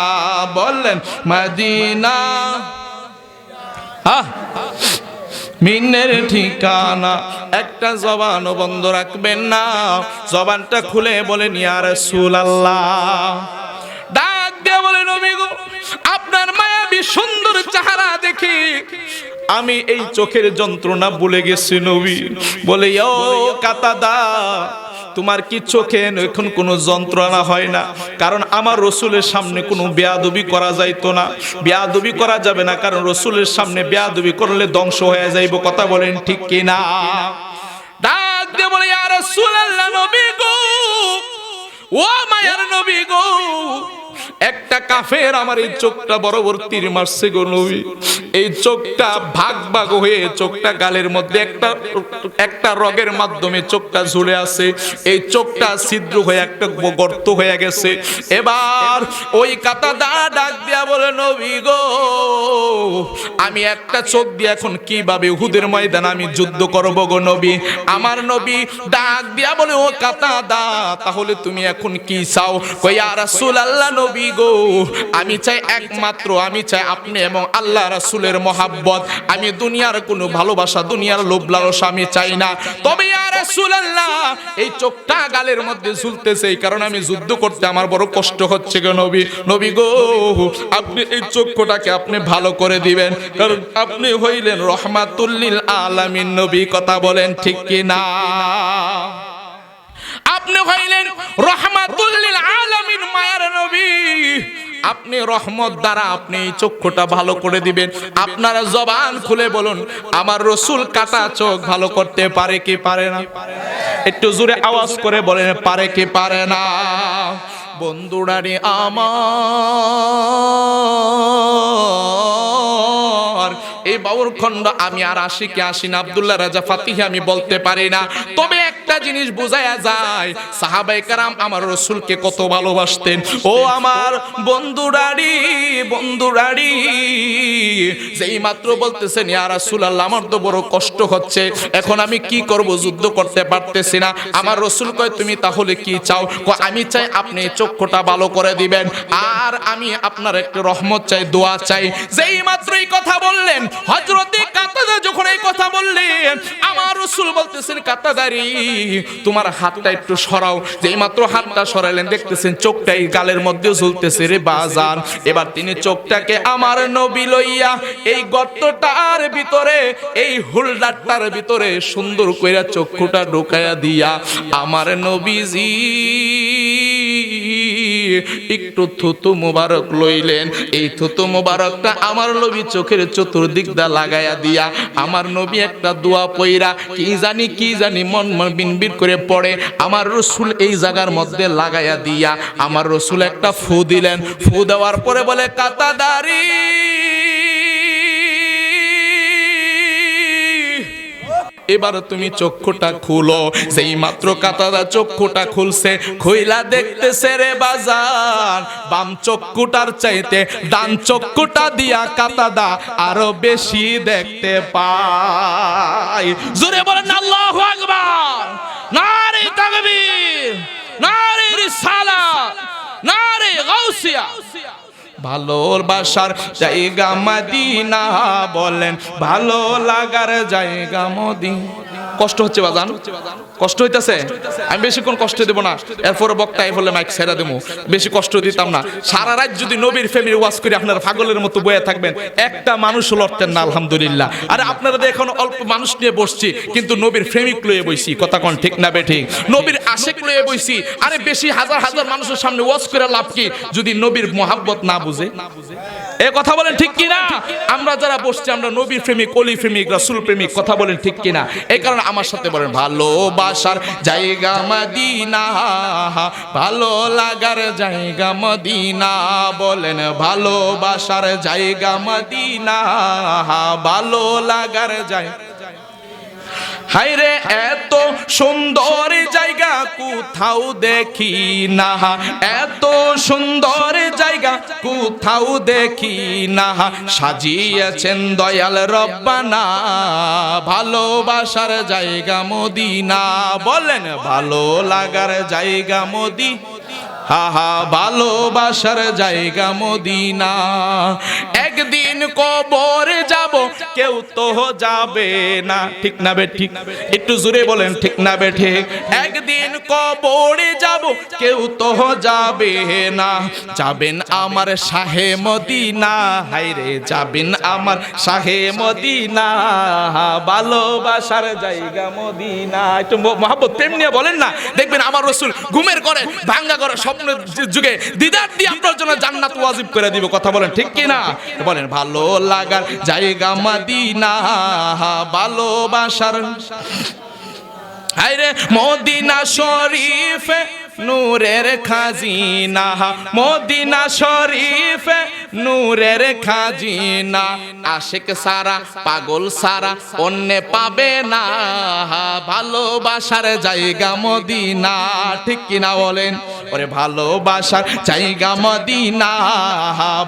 বললেন মদিনা মিনের ঠিকানা। একটা জবানও বন্ধ রাখবেন না, জবানটা খুলে বলেন ইয়া রাসূলুল্লাহ। ডাক দিয়ে বলেন নবী গো, আপনার মায়াবী সুন্দর চেহারা দেখি আমি এই চোখের যন্ত্রণা ভুলে গেছি নবী। বলে ও কাতাদা, তোমার কি চোখে এখন কোনো যন্ত্রণা হয় না? কারণ আমার রসুলের সামনে কোনো বেয়াদবি করা যাইতো না, বেয়াদবি করা যাবে না, কারণ রসুলের সামনে বেয়াদবি করলে ধ্বংস হয়ে যাইব। কথা বলেন ঠিক কিনা? ডাক দিয়ে বলে ইয়া রাসূলুল্লাহ, নবী গো, ও মায়ার নবী গো, একটা কাফের আমার এই চোখটা বরাবর তীর মারছে গো নবী। এই চোখটা ভাগ ভাগ হয়ে চোখটা গালের মধ্যে একটা রগের মাধ্যমে চোখটা ঝুলে আছে। এই চোখটা ছিদ্র হয়ে একটা গর্ত হয়ে গেছে। এবার ওই কাতাদা ডাক দিয়া বলে নবী গো, আমি একটা চোখ দিয়ে এখন কিভাবে উহুদের ময়দানে আমি যুদ্ধ করব গো নবী? আমার নবী ডাক দিয়া বলে ও কাতাদা, তাহলে তুমি এখন কি চাও? কই ইয়া রাসূলুল্লাহ নবী গো, আমি চাই একমাত্র, আমি চাই আপনি এবং আল্লাহ রাসূলের মহাব্বত। আমি দুনিয়ার কোনো ভালোবাসা, দুনিয়ার লোভ লালসা আমি চাই না। তবে ইয়া রাসূলুল্লাহ, এই চোখটা গালের মধ্যে ঝুলতেছে, এই কারণে আমি যুদ্ধ করতে আমার বড় কষ্ট হচ্ছে গো নবী। নবী গো, আপনি এই চক্ষুটাকে আপনি ভালো করে দিবেন, কারণ আপনি হইলেন রহমাতুল লিল আলামিন নবী। কথা বলেন ঠিক কি না? আপনি হইলেন রহমাতুল লিল আলামিন, মায়ার নবী। আপনি রহমত দ্বারা আপনি এই চক্ষুটা ভালো করে দিবেন। আপনারা জবান খুলে বলুন, আমার রসুল কাটা চোখ ভালো করতে পারে কি পারে না? একটু জোরে আওয়াজ করে বলেন, পারে কি পারে না? বন্ধুরারে আমার, এই বাউর খন্ড আমি আর আশিকে আসিন আব্দুল্লাহ রাজা ফাতিহি আমি বলতে পারি না। তবে একটা জিনিস বোঝায়া যায়, সাহাবায়ে কেরাম আমার রাসূলকে কত ভালোবাসতেন। ও আমার বন্ধুরারি, বন্ধুরারি, যেই মাত্র বলতেছেন ইয়া রাসূলুল্লাহ, আমার তো বড় কষ্ট হচ্ছে, এখন আমি কি করব? যুদ্ধ করতে পারতেছি না। আমার রাসূল কয়, তুমি তাহলে কি চাও? কয়, আমি চাই আপনি চক্ষুটা ভালো করে দিবেন, আর আমি আপনার একটা রহমত চাই, দোয়া চাই। যেই মাত্র এই কথা বললেন, হযরতে কাতাদা যখন এই কথা বললেন, আমার রাসূল বলতেছেন, কাতাদারি, তোমার হাতটা একটু সরাও। যেই মাত্র হাতটা সরাইলেন, দেখতেছেন চোখটাই গালের মধ্যে ঝুলতেছে রে বাজার। এবার তিনি চোখটাকে আমার নবী লইয়া এই গর্তটার ভিতরে, এই হুলডারটার ভিতরে সুন্দর কইরা চক্ষুটা ঢুকাইয়া দিয়া আমার নবীজি একটু থুতু মোবারক লইলেন। এই থুতু মোবারকটা আমার নবী চোখের চতুর্দিক দা লাগাইয়া দিয়া আমার নবী একটা দোয়া পইরা কি জানি মন বিনবিন করে পড়ে আমার রাসূল এই জায়গার মধ্যে লাগাইয়া দিয়া আমার রাসূল একটা ফু দিলেন। ফু দেওয়ার পরে বলে, কাতাদারি, এবার তুমি চক্ষুটা খুলো। যেই মাত্র কাতাদা চক্ষুটা খুলছে, খুইলা দেখতেছে রে বাজার, বাম চক্ষুটার চাইতে ডান চক্ষুটা দিয়া কাতাদা আরো বেশি দেখতে পায়। জোরে বলেন আল্লাহু আকবার, নারে তাকবীর, নারে রিসালাত, নারে গাউসিয়া। ভালোবাসার জায়গা মদিনা, বলেন ভালো লাগার জায়গা মদিনা। কষ্ট হচ্ছে বাজান? কষ্ট হইতেছে? আমি বেশিক্ষণ কষ্ট দেব না, এরপরে বক্তায় বলে মাইক ছেড়ে দেবো, বেশি কষ্ট দিতাম না। সারা রাত যদি নবীর ফ্যামিলি ওয়াজ করে আপনারা পাগলের মতো বয়ে থাকবেন, একটা মানুষ লড়তেন না আলহামদুলিল্লাহ। আরে আপনারা এখন অল্প মানুষ নিয়ে বসছি, কিন্তু নবীর প্রেমিক লয়ে বইছি। কথা কোন ঠিক না বেঠিক? নবীর আশিক লয়ে বইছি। আরে বেশি হাজার হাজার মানুষের সামনে ওয়াজ করে লাভ কি যদি নবীর মহাব্বত না বুঝে? এ কথা বলেন ঠিক কিনা? আমরা যারা বসছি আমরা নবীর প্রেমিক, অলি প্রেমিক, রাসূল প্রেমিক। কথা বলেন ঠিক কিনা? এই কারণে আমার সাথে বলেন, ভালোবাসার জায়গা মদিনা, ভালো লাগার জায়গা মদিনা, বলেন ভালোবাসার জায়গা মদিনা, ভালো লাগার জায়গা। হায়রে এত সুন্দর জায়গা কোথাও দেখি না, এত সুন্দর জায়গা কোথাও দেখি না, সাজিয়েছেন দয়াল রব্বানা ভালোবাসার জায়গা মদিনা, বলেন ভালো লাগার জায়গা মদিনা। আহা ভালোবাসার জায়গা মদিনা। একদিন কবরে যাব কেউ তো যাবে না, ঠিক না বে ঠিক? একটু জোরে বলেন ঠিক না বে ঠিক? একদিন কবরে যাব কেউ তো যাবে না, যাবেন আমার শাহে মদিনা, হায়রে যাবেন আমার শাহে মদিনা, ভালোবাসার জায়গা মদিনা। একটু মহব্বত প্রেম নিয়ে বলেন না, দেখবেন আমার রাসূল ঘুমের করে ভাঙ্গা করে স্বপ্নের যুগে দিদার দিয়ে আপনার জন্য জান্নাত ওয়াজিব করে দিব। কথা বলেন ঠিক কি না? বলেন ভালো লাগার জায়গা মদিনা, ভালোবাসার হায়রে মদিনা শরীফে নূরের খাজিনা, মদিনা শরীফে নূরের খাজিনা, আশিক সারা পাগল সারা অন্য পাবে না, ভালোবাসার জায়গা মদিনা। ঠিক কিনা বলেন? ওরে ভালোবাসার জায়গা মদিনা,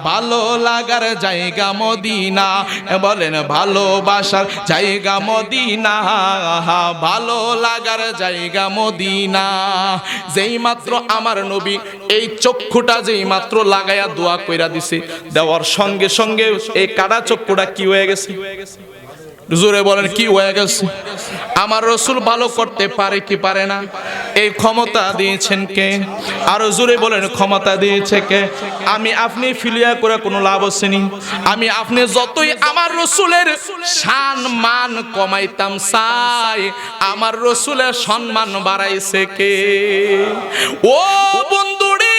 ভালো লাগার জায়গা মদিনা। বলেন ভালোবাসার জায়গা মদিনা, ভালো লাগার জায়গা মদিনা। যেই মাত্র আমার নবী এই চক্ষুটা যেই মাত্র লাগায়া দোয়া কইরা দিছে, দেওয়ার সঙ্গে সঙ্গে এই কাটা চক্ষুটা কি হয়ে গেছে? জোরে বলেন কি হয়ে গেছে? আমার রাসূল ভালো করতে পারে কি পারে না? এই ক্ষমতা দিয়েছেন কে? আর জোরে বলেন ক্ষমতা দিয়েছে কে? আমি আপনি ফিলিয়া করে কোনো লাভ হচ্ছেনি। আমি আপনি যতই আমার রাসূলের সম্মান কমাইতাম চাই, আমার রাসূলের সম্মান বাড়াইছে কে? ও বন্ধুরে,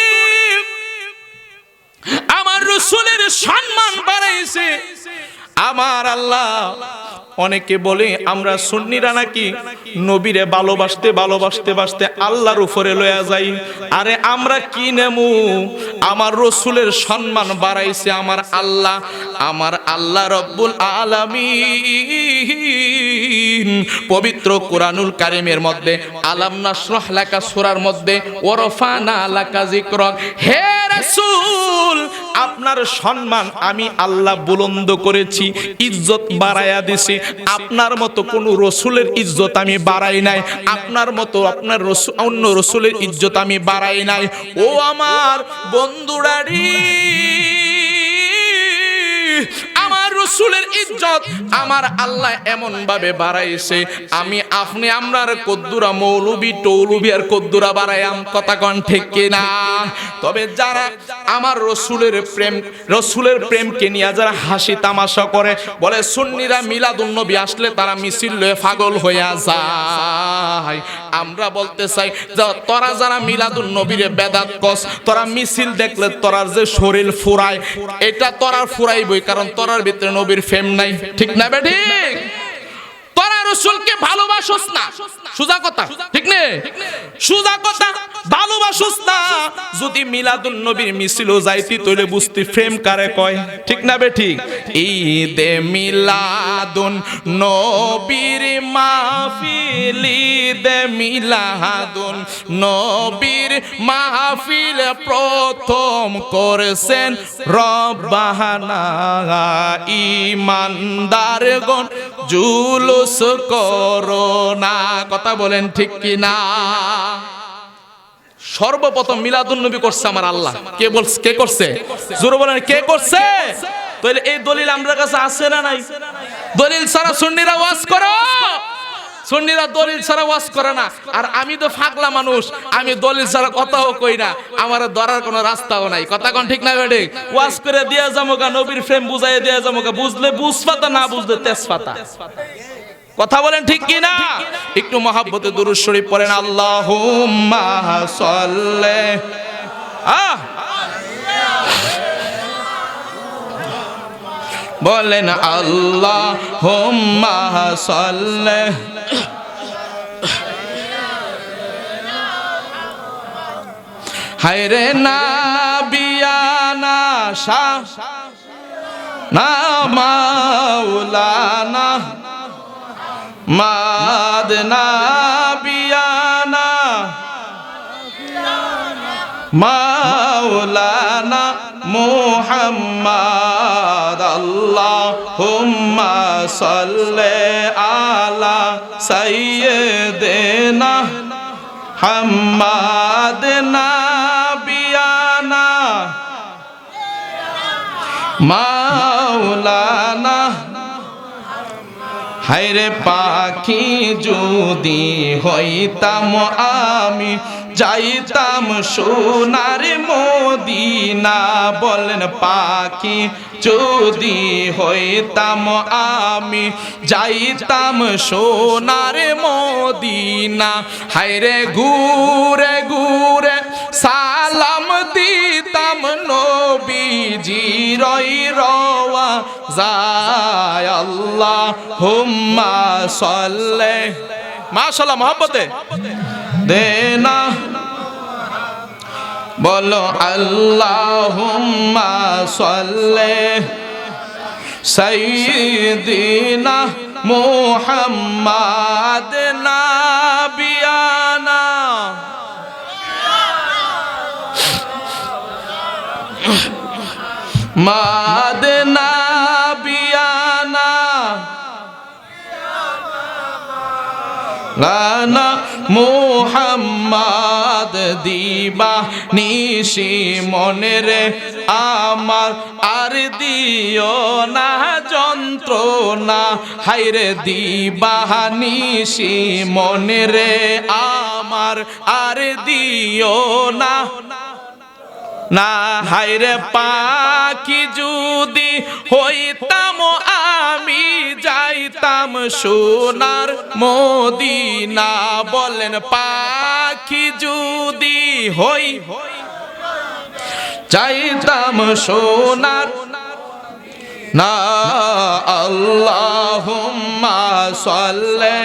আমার রাসূলের সম্মান বাড়াইছে আমার আল্লাহ। অনেকে বলে আমরা সুন্নিরা নাকি নবীরে ভালোবাসতে ভালোবাসতে বাসতে আল্লাহর উপরে লয়া যাই। আরে আমরা কি নেমু? আমার রাসূলের সম্মান বাড়াইছে আমার আল্লাহ। আমার আল্লাহ রব্বুল আলামিন পবিত্র কোরআনুল কারীমের মধ্যে আলাম নাশরাহ লাকা সূরার মধ্যে ওয়ারফানা লাকা যিকরাক, হে রাসূল আপনার সম্মান আমি আল্লাহ বুলন্দ করেছি, ইজ্জত বাড়ায়া দিছি। আপনার মতো কোন রাসূলের ইজ্জত আমি বাড়াই নাই, আপনার মতো আপনার অন্য রাসূলের ইজ্জত আমি বাড়াই নাই। ও আমার বন্ধুরারি, আমার রাসূলের ইজ্জত আমার আল্লাহ এমন ভাবে বাড়াইছে, আমি আপনি আমরার কদ্দুরা মৌলবি টৌলবি আর কদ্দুরা বাড়াইয়াম। কথা কোন ঠিক কিনা? তবে যারা আমার রাসূলের প্রেমকে নিয়ে যারা হাসি তামাশা করে, বলে সুন্নিরা মিলাদুন নবী আসলে তারা মিছিল লয়ে পাগল হইয়া যায়। আমরা বলতে চাই তোরা যারা মিলাদুন নবীরে বেদাত কস, তোরা মিছিল দেখলে তোরার যে শরীর ফুরায়, এটা তোরার ফুরাইবই, কারণ তোরার ভিতরে নবীর প্রেম নাই। ঠিক না বে ঠিক? তোরা রাসূলকে ভালোবাসোস না, সুজা কথা, ঠিক নে? সুজা কথা, ভালোবাসোস না। যদি মিলাদুন নবীর মিছিলও যাইতি তইলে বুঝতি প্রেম কারে কয়। ঠিক না বে ঠিক? ঈদে মিলাদুন নবীর মাহফিল, ঈদে মিলাদুন নবীর মাহফিল প্রথম করেছেন রব্বানা, ঈমানদারগণ জুলুস করোনা। কথা বলেন ঠিক কি না? সর্বপ্রথম মিলাদুন নবী করছে আমার আল্লাহ। কে বলছে? কে করছে? জোরে বলেন কে করছে? তাহলে এই দলিল আমরা কাছে আছে না নাই? দলিল ছাড়া সুন্নিরা ওয়াজ করো, সুন্নিরা দলিল ছাড়া ওয়াজ করে না। আর আমি তো ফাগলা মানুষ, আমি দলিল ছাড়া কথাও কই না, আমার ধরার কোনো রাস্তাও নাই। কথা কোন ঠিক না বেঠিক? ওয়াজ করে দিয়া যামোগা, নবীর প্রেম বুঝাই দিয়া যামোগা, বুঝলে বুঝপাতা, না বুঝলে তেজপাতা। কথা বলেন ঠিক কি না? একটু মহব্বতে দুরূদ শরীফ পড়েন। আল্লাহুম্মা সাল্লি বলেন আল্লাহুম্মা সাল্লি হায়রে নাবিয়ানা শাহ না মাওলানা মাদনা বিয়ানা মাওলানা মুহাম্মদ, আল্লাহুম্মা সাল্লি আলা সাইয়্যিদিনা মুহাম্মদ নাবি মাওলানা হায়রে পাখি যদি হইতাম আমি যাইতাম সোনার মদিনা বলেন পাখি যদি হইতাম আমি যাইতাম সোনার মদিনা হায়রে ঘুরে ঘুরে সালাম দিতাম নবীজির রওয়া যায় আল্লাহুম্মা সাল্লি মাশাআল্লাহ মহব্বতে দেনা বলো আল্লাহুম্মা সাল্লি সাইয়্যিদিনা মুহাম্মাদ নাবিয়ানা মাদ নাবিয়ানা গানা মুহাম্মদ দিবা নিশি মনে রে আমার আর দিও না যন্ত্রণা হায়রে দিবা নিশি মনে রে আমার আর দিও না না হায়রে পাখি যদি হইতাম আমি যাইতাম সোনার মদিনা বলেন পাখি যদি হই যাইতাম সোনার না আল্লাহুম্মা সাল্লি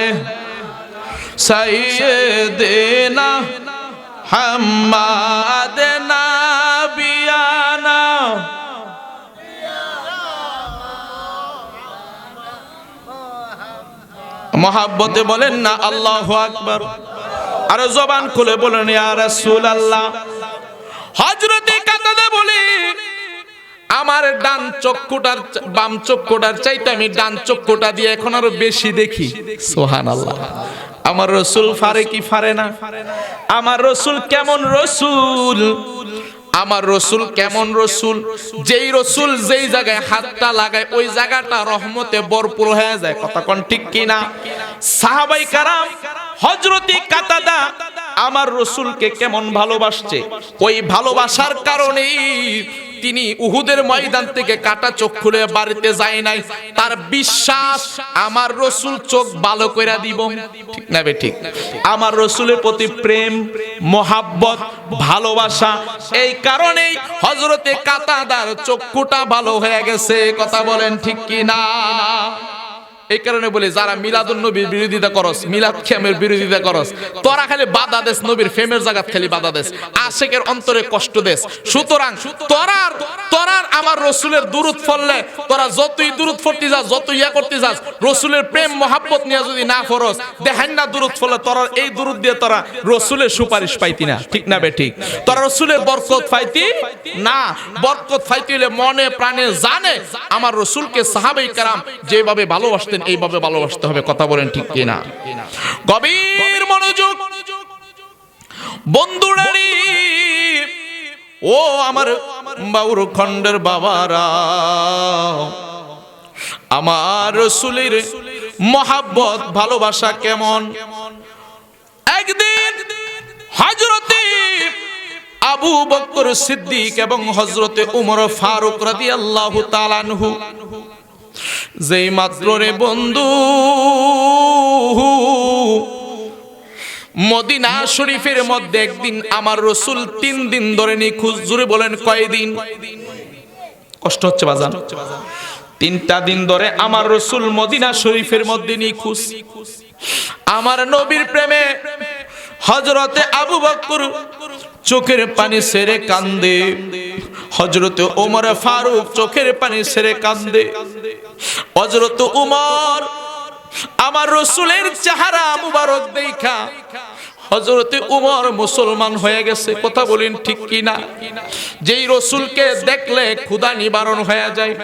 সাইয়্যিদিনা মুহাম্মাদ নাবিয়ানা মহাব্বতে বলেন না আল্লাহু আকবার আর জবান খুলে বলেন ইয়া রাসূলুল্লাহ হযরতে কাতাদা বলে আমার ডান চক্ষুটার বাম চক্ষুটার চাইতে আমি ডান চক্ষুটা দিয়ে এখন আরো বেশি দেখি সুবহানাল্লাহ আমার রাসূল ফারে কি ফারে না আমার রাসূল কেমন রাসূল আমার রাসূল কেমন রাসূল যেই রাসূল যেই জায়গায় হাতটা লাগায় ওই জায়গাটা রহমতে ভরপুর হয়ে যায় কথা কোন ঠিক কি না সাহাবায়ে কেরাম হযরতে কাতাদা আমার রাসূলকে কেমন ভালোবাসছে ওই ভালোবাসার কারণেই তিনি উহুদের ময়দান থেকে কাটা চোখ খুলে বাড়িতে যায় নাই তার বিশ্বাস আমার রাসূল চোখ ভালো কইরা দিব ঠিক না বে ঠিক আমার রাসূলের প্রতি প্রেম মোহাব্বত ভালোবাসা এই কারণেই হযরতে কাতাদার চক্ষুটা ভালো হয়ে গেছে কথা বলেন ঠিক কি না এই কারণে বলি যারা মিলাদুন নবীর বিরোধিতা করস মিলাদ খেমের বিরোধিতা করস তোরা খালি বাধা দেস নবীর ফেমের জায়গা খালি বাধা দেস আশিকের অন্তরে কষ্ট দেস সুতরাং তোরার আমার রাসূলের দুরূদ পড়লে তোরা যতই দুরূদ পড়তে যাস যত ইয়া করতে যাস রাসূলের প্রেম মোহাব্বত নিয়ে যদি না পড়স দেখেন না দুরূদ পড়লে তোরা এই দুরূদ দিয়ে তোরা রাসূলের সুপারিশ পাইতি না ঠিক না বে ঠিক তোরা রাসূলের বরকত পাইতি না বরকত পাইতে হলে মনে প্রাণে জানে আমার রাসূলকে সাহাবায়ে কেরাম যেভাবে ভালোবাসতেন এইভাবে ভালোবাসতে হবে কথা বলেন ঠিক কি না গভীর মনোযোগ বন্ধুরানি ও আমার বাউর খণ্ডের বাবারা আমার রাসূলের মোহাব্বত ভালোবাসা কেমন একদিন হযরতে আবু বকর সিদ্দিক এবং হযরতে উমর ফারুক রাদিয়াল্লাহু তাআলা আনহু যেই মাত্র রে বন্ধু মদিনা শরীফের মধ্যে একদিন আমার রাসূল 3 দিন ধরে নিখোঁজ জুড়ে বলেন কয়দিন কষ্ট হচ্ছে বাজান 3টা দিন ধরে আমার রাসূল মদিনা শরীফের মধ্যে নিখোঁজ আমার নবীর প্রেমে হযরতে আবু বকর চোখের পানি ছেড়ে কান্দে হযরতে ওমর ফারুক চোখের পানি ছেড়ে কান্দে হযরতে উমর আমার রাসূলের চেহারা মুবারক দেখা হযরতে উমর মুসলমান হয়ে গেছে কথা বলেন ঠিক কি না যেই রাসূলকে দেখলে ক্ষুধা নিবারণ হয়ে যায়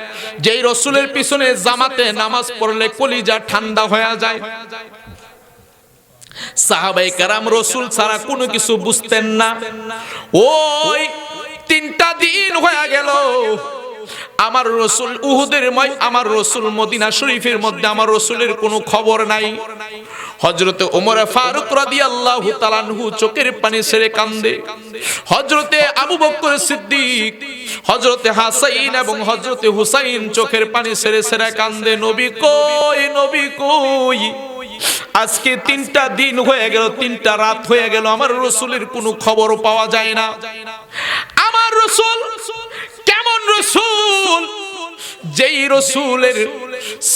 যেই রাসূলের পিছনে জামাতে নামাজ পড়লে কলিজা ঠান্ডা হয়ে যায় সাহাবায়ে কেরাম রাসূল ছাড়া কোনো কিছু বুঝতেন না ওই 3টা দিন হয়ে গেল আমার রাসূল উহুদের আমার রাসূল মদিনা শরীফের মধ্যে আমার রাসূলের কোনো খবর নাই। হযরতে ওমর ফারুক রাদিয়াল্লাহু তাআলা আনহু চোখের পানি ছেড়ে কান্দে। হযরতে আবু বকর সিদ্দিক, হযরতে হাসাইন এবং হযরতে হুসাইন চোখের পানি ছেড়ে ছেড়ে কান্দে, নবী কই, নবী কই। আজকে 3টা দিন হয়ে গেল, 3টা রাত হয়ে গেল, আমার রাসূলের কোনো খবর পাওয়া যায় না। আমার রাসূল কেমন রাসূল, যেই রাসূলের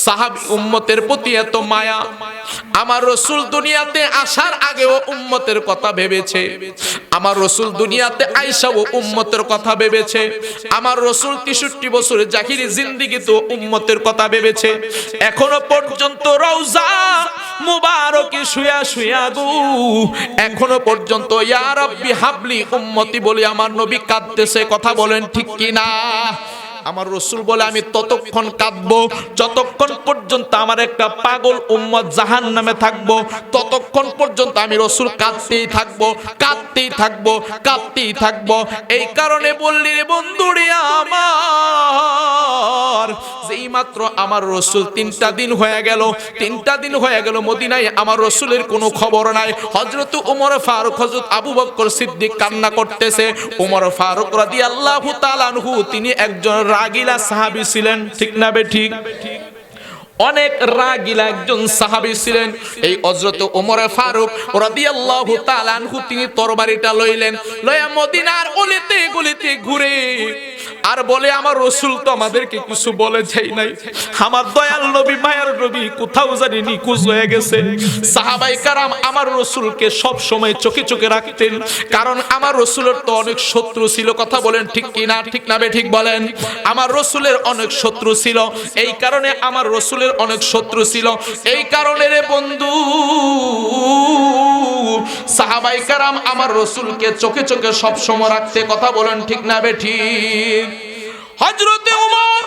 সাহাবী উম্মতের প্রতি এত মায়া। আমার রাসূল দুনিয়াতে আসার আগেও উম্মতের কথা ভেবেছে, আমার রাসূল দুনিয়াতে আইসাও উম্মতের কথা ভেবেছে, আমার রাসূল 63 বছরের জাহিরি জিন্দেগিতে উম্মতের কথা ভেবেছে। এখনো পর্যন্ত রওজা মুবারকে শুয়া শুয়া গো, এখনো পর্যন্ত ইয়া রাব্বি হাবলি উম্মতি বলে আমার নবী কাঁদতেছে। কথা বলেন ঠিক কি না? আমার রাসূল বলে আমি ততক্ষণ কাঁদবো যতক্ষণ পর্যন্ত আমার একটা পাগল উম্মত জাহান্নামে থাকবো, ততক্ষণ পর্যন্ত আমি রাসূল কাঁদতেই থাকবো, কাঁদতেই থাকবো, কাঁদতেই থাকবো। এই কারণে বললি রে বন্ধুরে আমার, যেই মাত্র আমার রাসূল 3টা দিন হয়ে গেল, 3টা দিন হয়ে গেল মদিনায় আমার রাসূলের কোনো খবর নাই। হযরত ওমর ফারুক, হযরত আবু বকর সিদ্দিক কান্না করতেছে। ওমর ফারুক রাদিয়াল্লাহু তাআলা আনহু তিনি একজন রাগিলা সাহাবী ছিলেন, ঠিক না বে ঠিক? অনেক রাগিলা একজন সাহাবী ছিলেন। এই হযরত ওমর ফারুক রাদিয়াল্লাহু তাআলা আনহু তিনি তরবারিটা লইলেন, লয়া মদিনার অলিতে গলিতে ঘুরে আর বলে আমার রাসূল তো আমাদেরকে কিছু বলে যাই নাই, আমার দয়াল নবী মায়ার নবী কোথাও জানি নিখোঁজ হয়ে গেছে। সাহাবায়ে কেরাম আমার রাসূলকে সব সময় চোখে চোখে রাখতেন, কারণ আমার রাসূলের তো অনেক শত্রু ছিল। কথা বলেন ঠিক কি না? ঠিক না বে ঠিক বলেন? আমার রাসূলের অনেক শত্রু ছিল, এই কারণে আমার রাসূলের অনেক শত্রু ছিল। এই কারণে রে বন্ধু সাহাবায়ে কেরাম আমার রাসূলকে চোখে চোখে সব সময় রাখতে। কথা বলেন ঠিক না বে ঠিক? হযরতে ওমর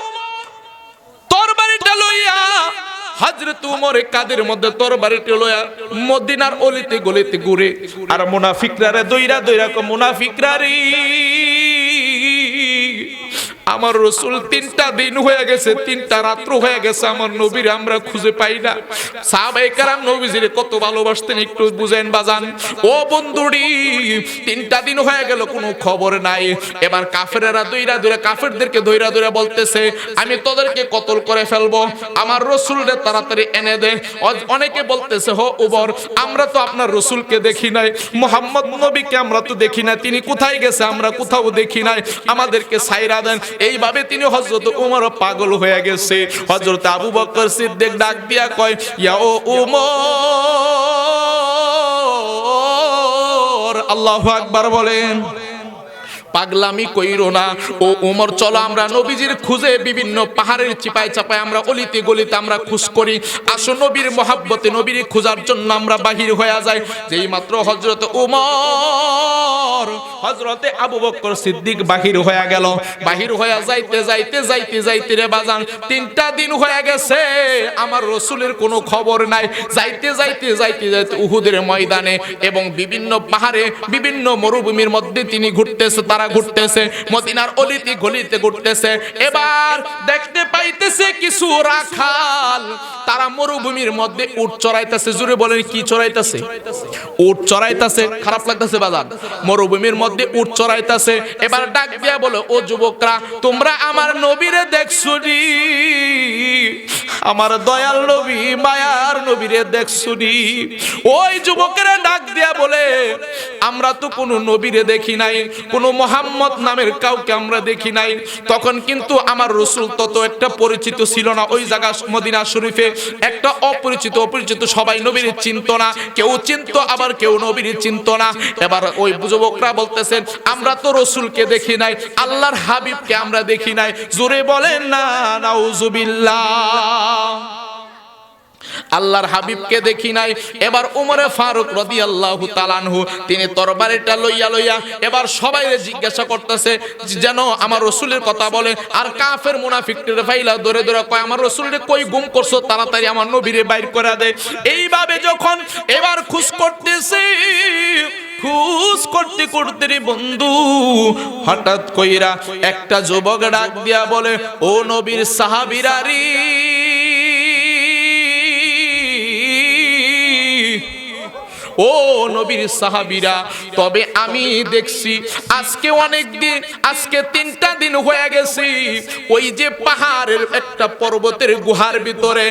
তরবারিটা লইয়া, হযরত ওমরের কাঁধের মধ্যে তরবারিটা লইয়া মদিনার অলিতে গলিতে ঘুরে আর মুনাফিকরা রে দইরা দইরা কো, মুনাফিকরা রে আমার রাসূল 3টা দিন হয়ে গেছে, 3টা রাত্র হয়ে গেছে, আমার নবীর আমরা খুঁজে পাই না। সাহাবায়ে কেরাম নবীজিরে কত ভালোবাসতেন একটু বুঝেন বাজান। ও বন্ধুরি, 3টা দিন হয়ে গেল কোনো খবর নাই। এবার কাফেরেরা দইরা দইরা, কাফেরদেরকে দইরা দইরা বলতেছে আমি তোদেরকে কতল করে ফেলবো, আমার রাসূলরে তাড়াতাড়ি এনে দে। অনেকে বলতেছে হো ওমর, আমরা তো আপনার রাসূলকে দেখি নাই, মুহাম্মদ নবীকে আমরা তো দেখি না, তিনি কোথায় গেছে আমরা কোথাও দেখি নাই, আমাদেরকে ছাইরা দেন। এইভাবে তিনি হযরত ওমর পাগল হয়ে গেছে। হযরত আবু বকর সিদ্দিক ডাক দিয়া কয়, ইয়া ও ওমর, আল্লাহু আকবার বলেন। পাগলামি কইরো না ও ওমর, চলো আমরা নবীজির খুঁজে বিভিন্ন পাহাড়ের চিপায় চাপায় আমরা অলিতে গলিতে আমরা খোঁজ করি। আসো নবীর মহব্বতে নবীর খোঁজার জন্য আমরা বাহির হয়ে যাই। যেই মাত্র হযরত ওমর, হযরতে আবু বকর সিদ্দিক বাহির হয়ে গেল, বাহির হয়ে যাইতে যাইতে যাইতে যাইতে রে বাজান 3টা দিন হয়ে গেছে, আমার রাসূলের কোনো খবর নাই। যাইতে যাইতে যাইতে যাইতে উহুদের ময়দানে এবং বিভিন্ন পাহাড়ে বিভিন্ন মরুভূমির মধ্যে তিনি ঘুরতেছে, তারা ঘুরতেছে, মদিনার অলিতে গলিতে ঘুরতেছে। এবার দেখতে পাইতেছে কিছু রাখাল তারা মরুভূমির মধ্যে উট চড়াইতেছে। জোরে বলেন কি চড়াইতেছে? উট চড়াইতেছে। খারাপ লাগতেছে বাজার? মরুভূমির মধ্যে উট চড়াইতেছে। এবার ডাক দিয়া বলে, ও যুবকরা, তোমরা আমার নবীরে দেখছুনি? আমার দয়াল নবী মায়ার নবীরে দেখছুনি? ওই যুবকেরা ডাক দিয়া বলে, আমরা তো কোনো নবীরে দেখি নাই, কোনো মুহাম্মদ নামের কাউকে আমরা দেখি নাই। তখন কিন্তু আমার রাসূল তত একটা পরিচিত ছিল না। ওই জায়গা মদিনা শরীফে একটা অপরিচিত অপরিচিত, সবাই নবীর চিনতো না, কেউ চিনতো আবার কেউ নবীর চিনতো না। এবার ওই যুবকরা বলতেছেন, আমরা তো রাসূলকে দেখি নাই, আল্লাহর হাবিবকে আমরা দেখি নাই। জোরে বলেন না নাউজুবিল্লাহ। আল্লাহর হাবিবকে দেখি নাই। এবার ওমর ফারুক রাদিয়াল্লাহু তাআলা আনহু তিনি তরবারিটা লইয়া লইয়া এবার সবাইরে জিজ্ঞাসা করতেছে যেন আমার রাসূলের কথা বলে। আর কাফের মুনাফিকদের ফাইলা ধরে ধরে কয়, আমার রাসূলরে কই গুম করছো, তাড়াতাড়ি আমার নবীরে বাইর করে দে। এইভাবে যখন এবার খুশ করতেছে খোঁজ করতে করতে রে বন্ধু হঠাৎ কইরা একটা যুবক ডাক দিয়া বলে, ও নবীর সাহাবীরা রে, ও নবীর সাহাবীরা, তবে আমি দেখছি আজকে অনেক দিন, আজকে 3টা দিন হয়ে গেছে, ওই যে পাহাড়ের একটা পর্বতের গুহার ভিতরে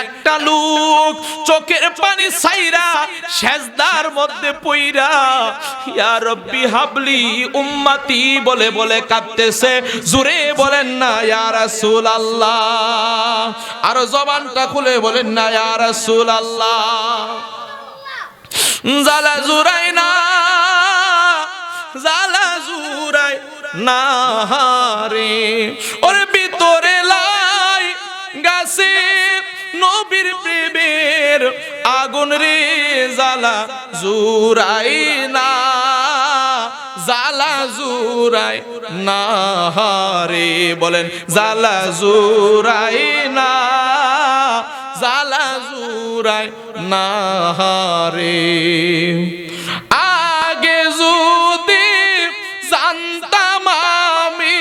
একটা লোক চোখের পানি ছাইরা সেজদার মধ্যে পইরা ইয়া রব্বি হাবলি উম্মতি বলে বলে কাঁদতেছে। জোরে বলেন না ইয়া রাসূলুল্লাহ, আর জবানটা খুলে বলেন না ইয়া রাসূলুল্লাহ। জালা জুরাই না, জালা জুরাই না রে, ওর ভিতরে লাই গাছে নবীর প্রেমের আগুন রে, জালা জুরাই না, জালা জুরাই না রে, বলেন জালা জুরাই না, জালা জুরাই না রে। আগে যদি জানতাম আমি,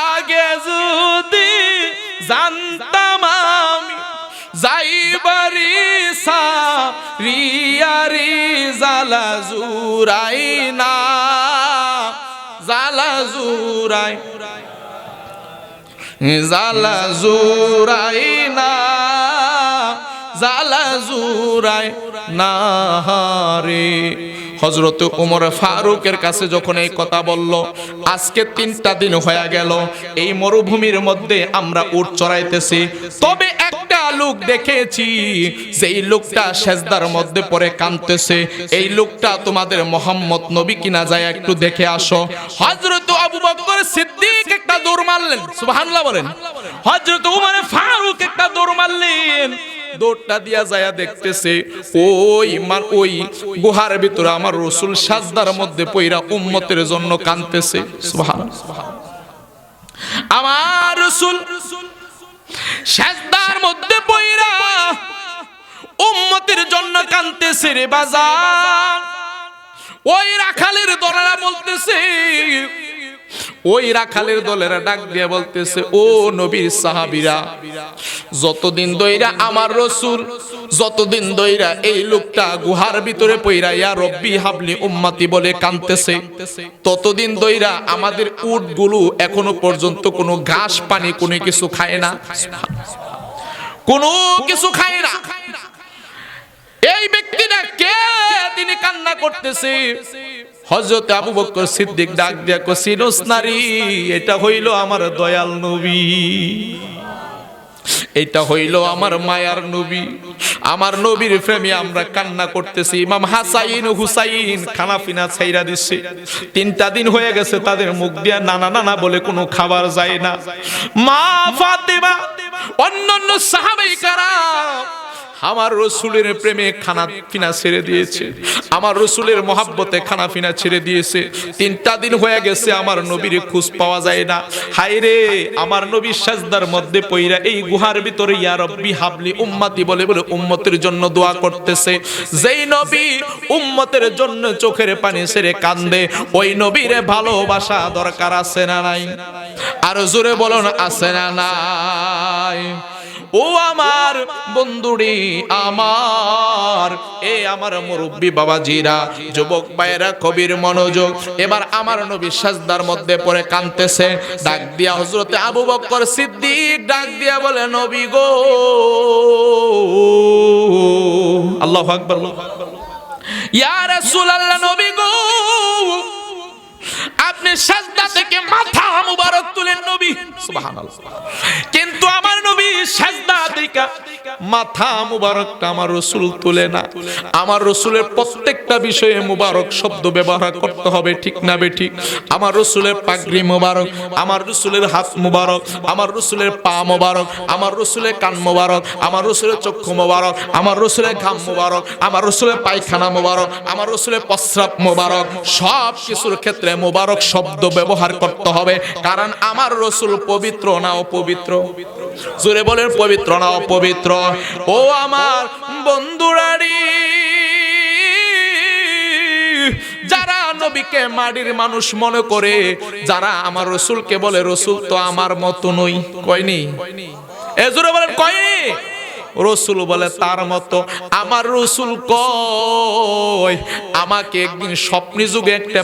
আগে যদি জানতাম আমি, যাইবারি সারিয়ারি জালা জুরাই না, জালা জুরাই, জালা জুরাই না, জালা জুরাই না রে। হযরত ওমর ফারুকের কাছে যখন এই কথা বলল, আজকে 3টা দিন হয়ে গেল এই মরুভূমির মধ্যে আমরা উট চড়াইতেছি, তবে একটা লোক দেখেছি, যেই লোকটা সেজদার মধ্যে পড়ে কাঁদতেছে, এই লোকটা তোমাদের মুহাম্মদ নবী কিনা, যায় একটু দেখে আসো। হযরত আবু বকর সিদ্দিক একটা দৌড় মারলেন, সুবহানাল্লাহ বলেন। হযরত ওমর ফারুক একটা দৌড় মারলেন, দৌড়টা দিয়া যায়া দেখতেছে ওই গুহার ভিতরে আমার রাসূল সাজদার মধ্যে পইরা উম্মতের জন্য কাঁদতেছে। সুবহানাল্লাহ, আমার রাসূল সাজদার মধ্যে পইরা উম্মতের জন্য কাঁদতেছে রে বাজার। ওই রাখালের দলেরা বলতেছে, ওই রাখালের দলেরা ডাক দিয়া বলতেছে, ও নবীর সাহাবীরা, যতদিন দইরা আমার রাসূল, যতদিন দইরা এই লোকটা গুহার ভিতরে পইরা ইয়া রব্বি হাবলি উম্মতি বলে কাঁদতেছে, ততদিন দইরা আমাদের উটগুলো এখনো পর্যন্ত কোনো ঘাস পানি কোনো কিছু খায় না, কোনো কিছু খায় না। এই ব্যক্তিটা কে? তিনি কান্না করতেছে। হযরত আবু বকর সিদ্দিক ডাক দিয়া কো, সিনোস নারী, এটা হইল আমার দয়াল নবী, এটা হইল আমার মায়ার নবী, আমার নবীর প্রেমে আমরা কান্না করতেছি। ইমাম হাসাইন হুসাইন খানাফিনা ছাইরা দিচ্ছে, 3টা দিন হয়ে গেছে তাদের মুখ দিয়া নানা নানা বলে কোনো খাবার যায় না। মা ফাতেমা, অন্যান্য সাহাবায়ে কেরাম আমার রাসূলের প্রেমে খানা পিনা ছেড়ে দিয়েছে, আমার রাসূলের মহব্বতে খানা পিনা ছেড়ে দিয়েছে। 3টা দিন হয়ে গেছে আমার নবীর খোঁজ পাওয়া যায় না। হায় রে, আমার নবী সাজদার মধ্যে পইরা এই গুহার ভিতরে ইয়া রব্বি হাবলি উম্মতি বলে বলে উম্মতের জন্য দোয়া করতেছে। যেই নবী উম্মতের জন্য চোখের পানি ছেড়ে কান্দে, ওই নবীর ভালোবাসা দরকার আছে না নাই? আর জোরে বলুন, আছে না নাই? ও আমার বন্ধুরে আমার, এ আমার মুরব্বি বাবাজিরা, যুবক ভাইরা, কবির মনোযোগ। এবার আমার নবী সাজদার মধ্যে পড়ে কাঁদতেছে। ডাক দিয়া হযরতে আবু বকর সিদ্দিক ডাক দিয়া বলে, নবী গো, আল্লাহু আকবার, ইয়া রাসূলুল্লাহ, নবী গো, আপনি সাজদা থেকে মাথা মুবারক তুলেন নবী, সুবহানাল্লাহ। কিন্তু আমার নবী সাজদা থেকে মাথা মুবারকটা আমার রাসূল তুলে না। আমার রাসূলের প্রত্যেকটা বিষয়ে মুবারক শব্দ ব্যবহার করতে হবে, ঠিক না বেঠিক? আমার রাসূলের পাগড়ি মুবারক, আমার রাসূলের হাত মুবারক, আমার রাসূলের পা মুবারক, আমার রাসূলের কান মুবারক, আমার রাসূলের চক্ষু মুবারক, আমার রাসূলের ঘাম মুবারক, আমার রাসূলের পায়খানা মুবারক, আমার রাসূলের প্রস্রাব মুবারক। সব কিছুর ক্ষেত্রে মুবারক শব্দ ব্যবহার করতে হবে, কারণ আমার রাসূল পবিত্র না অপবিত্র? জোরে বলেন, পবিত্র না অপবিত্র? ও আমার বন্ধুরারি, নবীকে মাটির মানুষ মনে করে, যারা আমার রাসূলকে বলে রাসূল তো আমার মতো নই, কয়নি? এজন্য বলেন কয়নি? রাসূল বলে তার মতো। আমার রাসূল কয় আমাকে একদিন স্বপ্নে যুগে একটা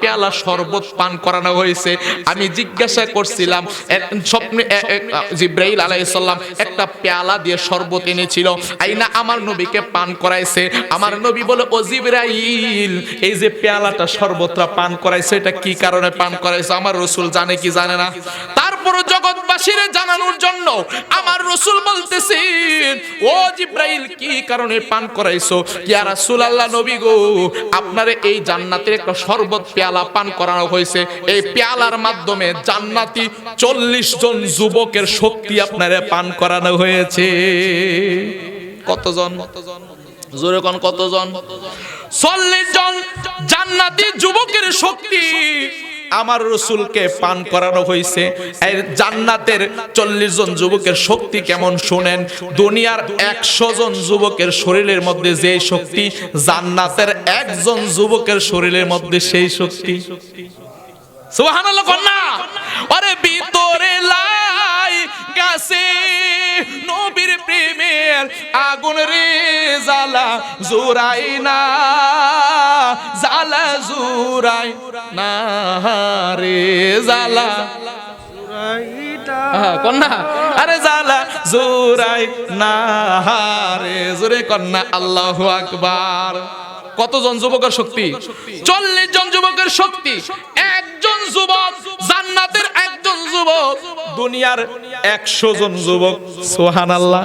পেয়ালা শরবত পান করানো হয়েছে। আমি জিজ্ঞাসা করছিলাম, স্বপ্নে জিবরাইল আলাইহিস সালাম একটা পেয়ালা দিয়ে শরবত এনেছিল, আইনা আমার নবীকে পান করাইছে। আমার নবী বলে ও জিবরাইল, এই যে পেয়ালাটা শরবতটা পান করাইছে এটা কি কারণে পান করাইছে? আমার রাসূল জানে কি জানে না? তারপর জগৎবাসীরে জানানোর জন্য আমার রাসূল বলতেছেন, ও জিবরাইল কি কারণে পান করাইছো? ইয়া রাসূলুল্লাহ নবী গো, আপনারে এই জান্নাতের একটা শরবত পেয়ালা পান করানো হয়েছে। এই পেয়ালার মাধ্যমে জান্নাতি 40 জন যুবকের শক্তি আপনারে পান করানো হয়েছে। কতজন? জোরে কোন কতজন? 40 জন জান্নাতি যুবকের শক্তি আমার রাসূলকে পান করানো হয়েছে। এই জান্নাতের 40 জন যুবকের শক্তি কেমন শুনেন। দুনিয়ার 100 জন যুবকের শরীরের মধ্যে যে শক্তি, জান্নাতের একজন যুবকের শরীরের মধ্যে সেই শক্তি। সুবহানাল্লাহ কন্যা। আরে ভিতরে লাই গাছে নবীর প্রেমের আগুন রে, জ্বালা জুরাই না, জ্বালা জুরাই না রে, জ্বালা কন্যা, আরে জ্বালা জুরাই না রে, জোরে কন্যা আল্লাহু আকবার। কতজন যুবকের শক্তি? 40 জন যুবকের শক্তি। একজন যুবক জান্নাতের, একজন যুবক দুনিয়ার 100 জন যুবক। সুবহানাল্লাহ।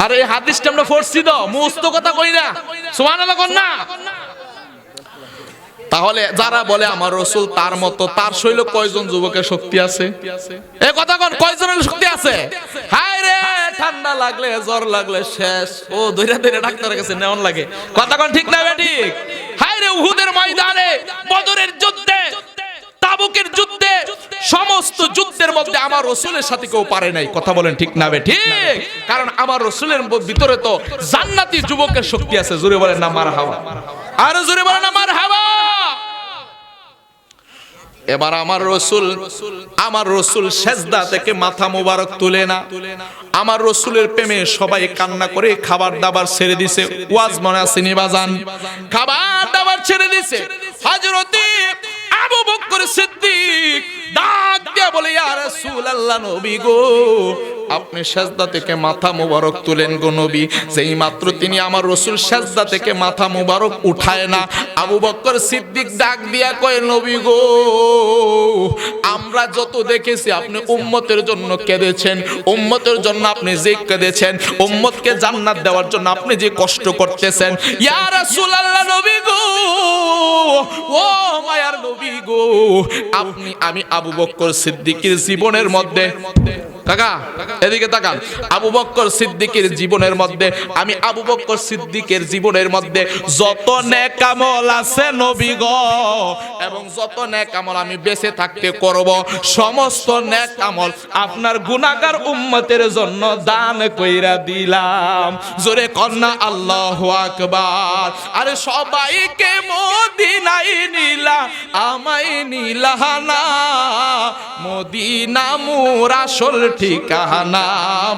আর এই হাদিসটা আমরা পড়ছি তো, মুস্ত কথা কই না। সুবহানাল্লাহ কোন না? তাহলে যারা বলে আমার রাসূল তার মতো, তার শৈল কয়জন যুবকের শক্তি আছে? এই কথা কোন কয়জনের শক্তি আছে? হায় রে, ঠান্ডা লাগলে জ্বর লাগলে শেষ, ও ধইরা ধইরা ডাক্তারের কাছে নেওয়ান লাগে। কথা কোন ঠিক না বেটি? হায় রে, উহুদের ময়দানে, বদরের যুদ্ধে, তাবুকের যুদ্ধে, সমস্ত যুদ্ধের মধ্যে আমার রাসূলের সাথে কেউ পারে নাই। কথা বলেন ঠিক না বেটি? কারণ আমার রাসূলের ভিতরে তো জান্নাতি যুবকের শক্তি আছে। জোরে বলেন না মারহাবা। আর জোরে বলেন না মারহাবা। এবার আমার রাসূল সেজদা থেকে মাথা মোবারক তুলে না। আমার রাসূলের প্রেমে সবাই কান্না করে খাবার দাবার ছেড়ে দিছে। ওয়াজ মনে আছে নি বাজান? খাবার দাবার ছেড়ে দিছে। হযরতে আবু বকর সিদ্দিক ডাক দিয়া বলে, ইয়া রাসূলুল্লাহ নবী গো, আপনি সেজদা থেকে মাথা মোবারক তুলেন গো নবী। যেই মাত্র তিনি আমার রাসূল সেজদা থেকে মাথা মোবারক উঠায় না, আবু বকর সিদ্দিক ডাক দিয়া কয়, নবী গো, আমরা যত দেখেছি আপনি উম্মতের জন্য কেঁদেছেন, উম্মতের জন্য আপনি যে কেঁদেছেন, উম্মতকে জান্নাত দেওয়ার জন্য আপনি যে কষ্ট করতেছেন, ইয়া রাসূলুল্লাহ নবী গো, ও মায়ার নবী গো, আমি আবু বকর সিদ্দিকের জীবনের মধ্যে, কাকা এদিকে তাকান, আবু বকর সিদ্দিকের জীবনের মধ্যে, আমি আবু বকর সিদ্দিকের জীবনের মধ্যে যত নেক আমল আছে নবী গো, এবং যত নেক আমল আমি বেঁচে থাকতে করব, সমস্ত নেক আমল আপনার গুনাহগার উম্মতের জন্য দান কইরা দিলাম। জোরে কন্না আল্লাহু আকবার। আরে সবাইকে মদিনায় নিলা, আমায় নিলা না, মদিনা মোর আসল ঠিকানা,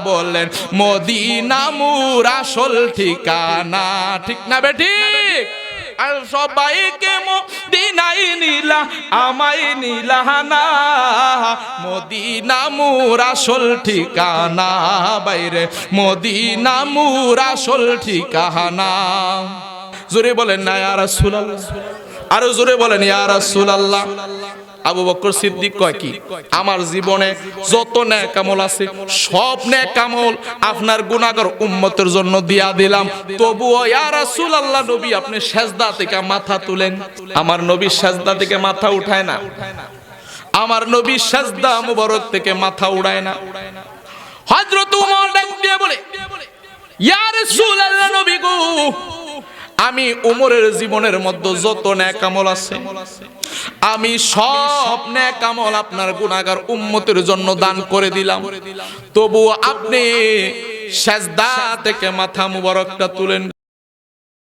বলেন মদিনা মোর আসল ঠিকানা, ঠিক না বেঠিক? আর সবাইকে মদিনায় নিলা, আমায় নিলা না, মদিনা মোর আসল ঠিকানা, বাইরে মদিনা মোর আসল ঠিকানা। জোরে বলেন না ইয়া রাসূলুল্লাহ, আরো জোরে বলেন ইয়া রাসূলুল্লাহ। আবু বকর সিদ্দিক কয় কি, আমার জীবনে যত নেক আমল আছে সব নেক আমল আপনার গুনাহগার উম্মতের জন্য দিয়া দিলাম, তবুও ইয়া রাসূলুল্লাহ নবী আপনি সেজদা থেকে মাথা তুলেন। আমার নবী সেজদা থেকে মাথা উঠায় না, আমার নবী সেজদা মুবারক থেকে মাথা উড়ায় না। হযরত ওমর ডাক দিয়ে বলে, ইয়া রাসূলুল্লাহ নবী গো, আমি ওমরের জীবনের মধ্যে যত নেক আমল আছে আমি সব নেক আমল আপনার গুনাহগার উম্মতের জন্য দান করে দিলাম, তবু আপনি সেজদা থেকে মাথা মুবারকটা তুলেন।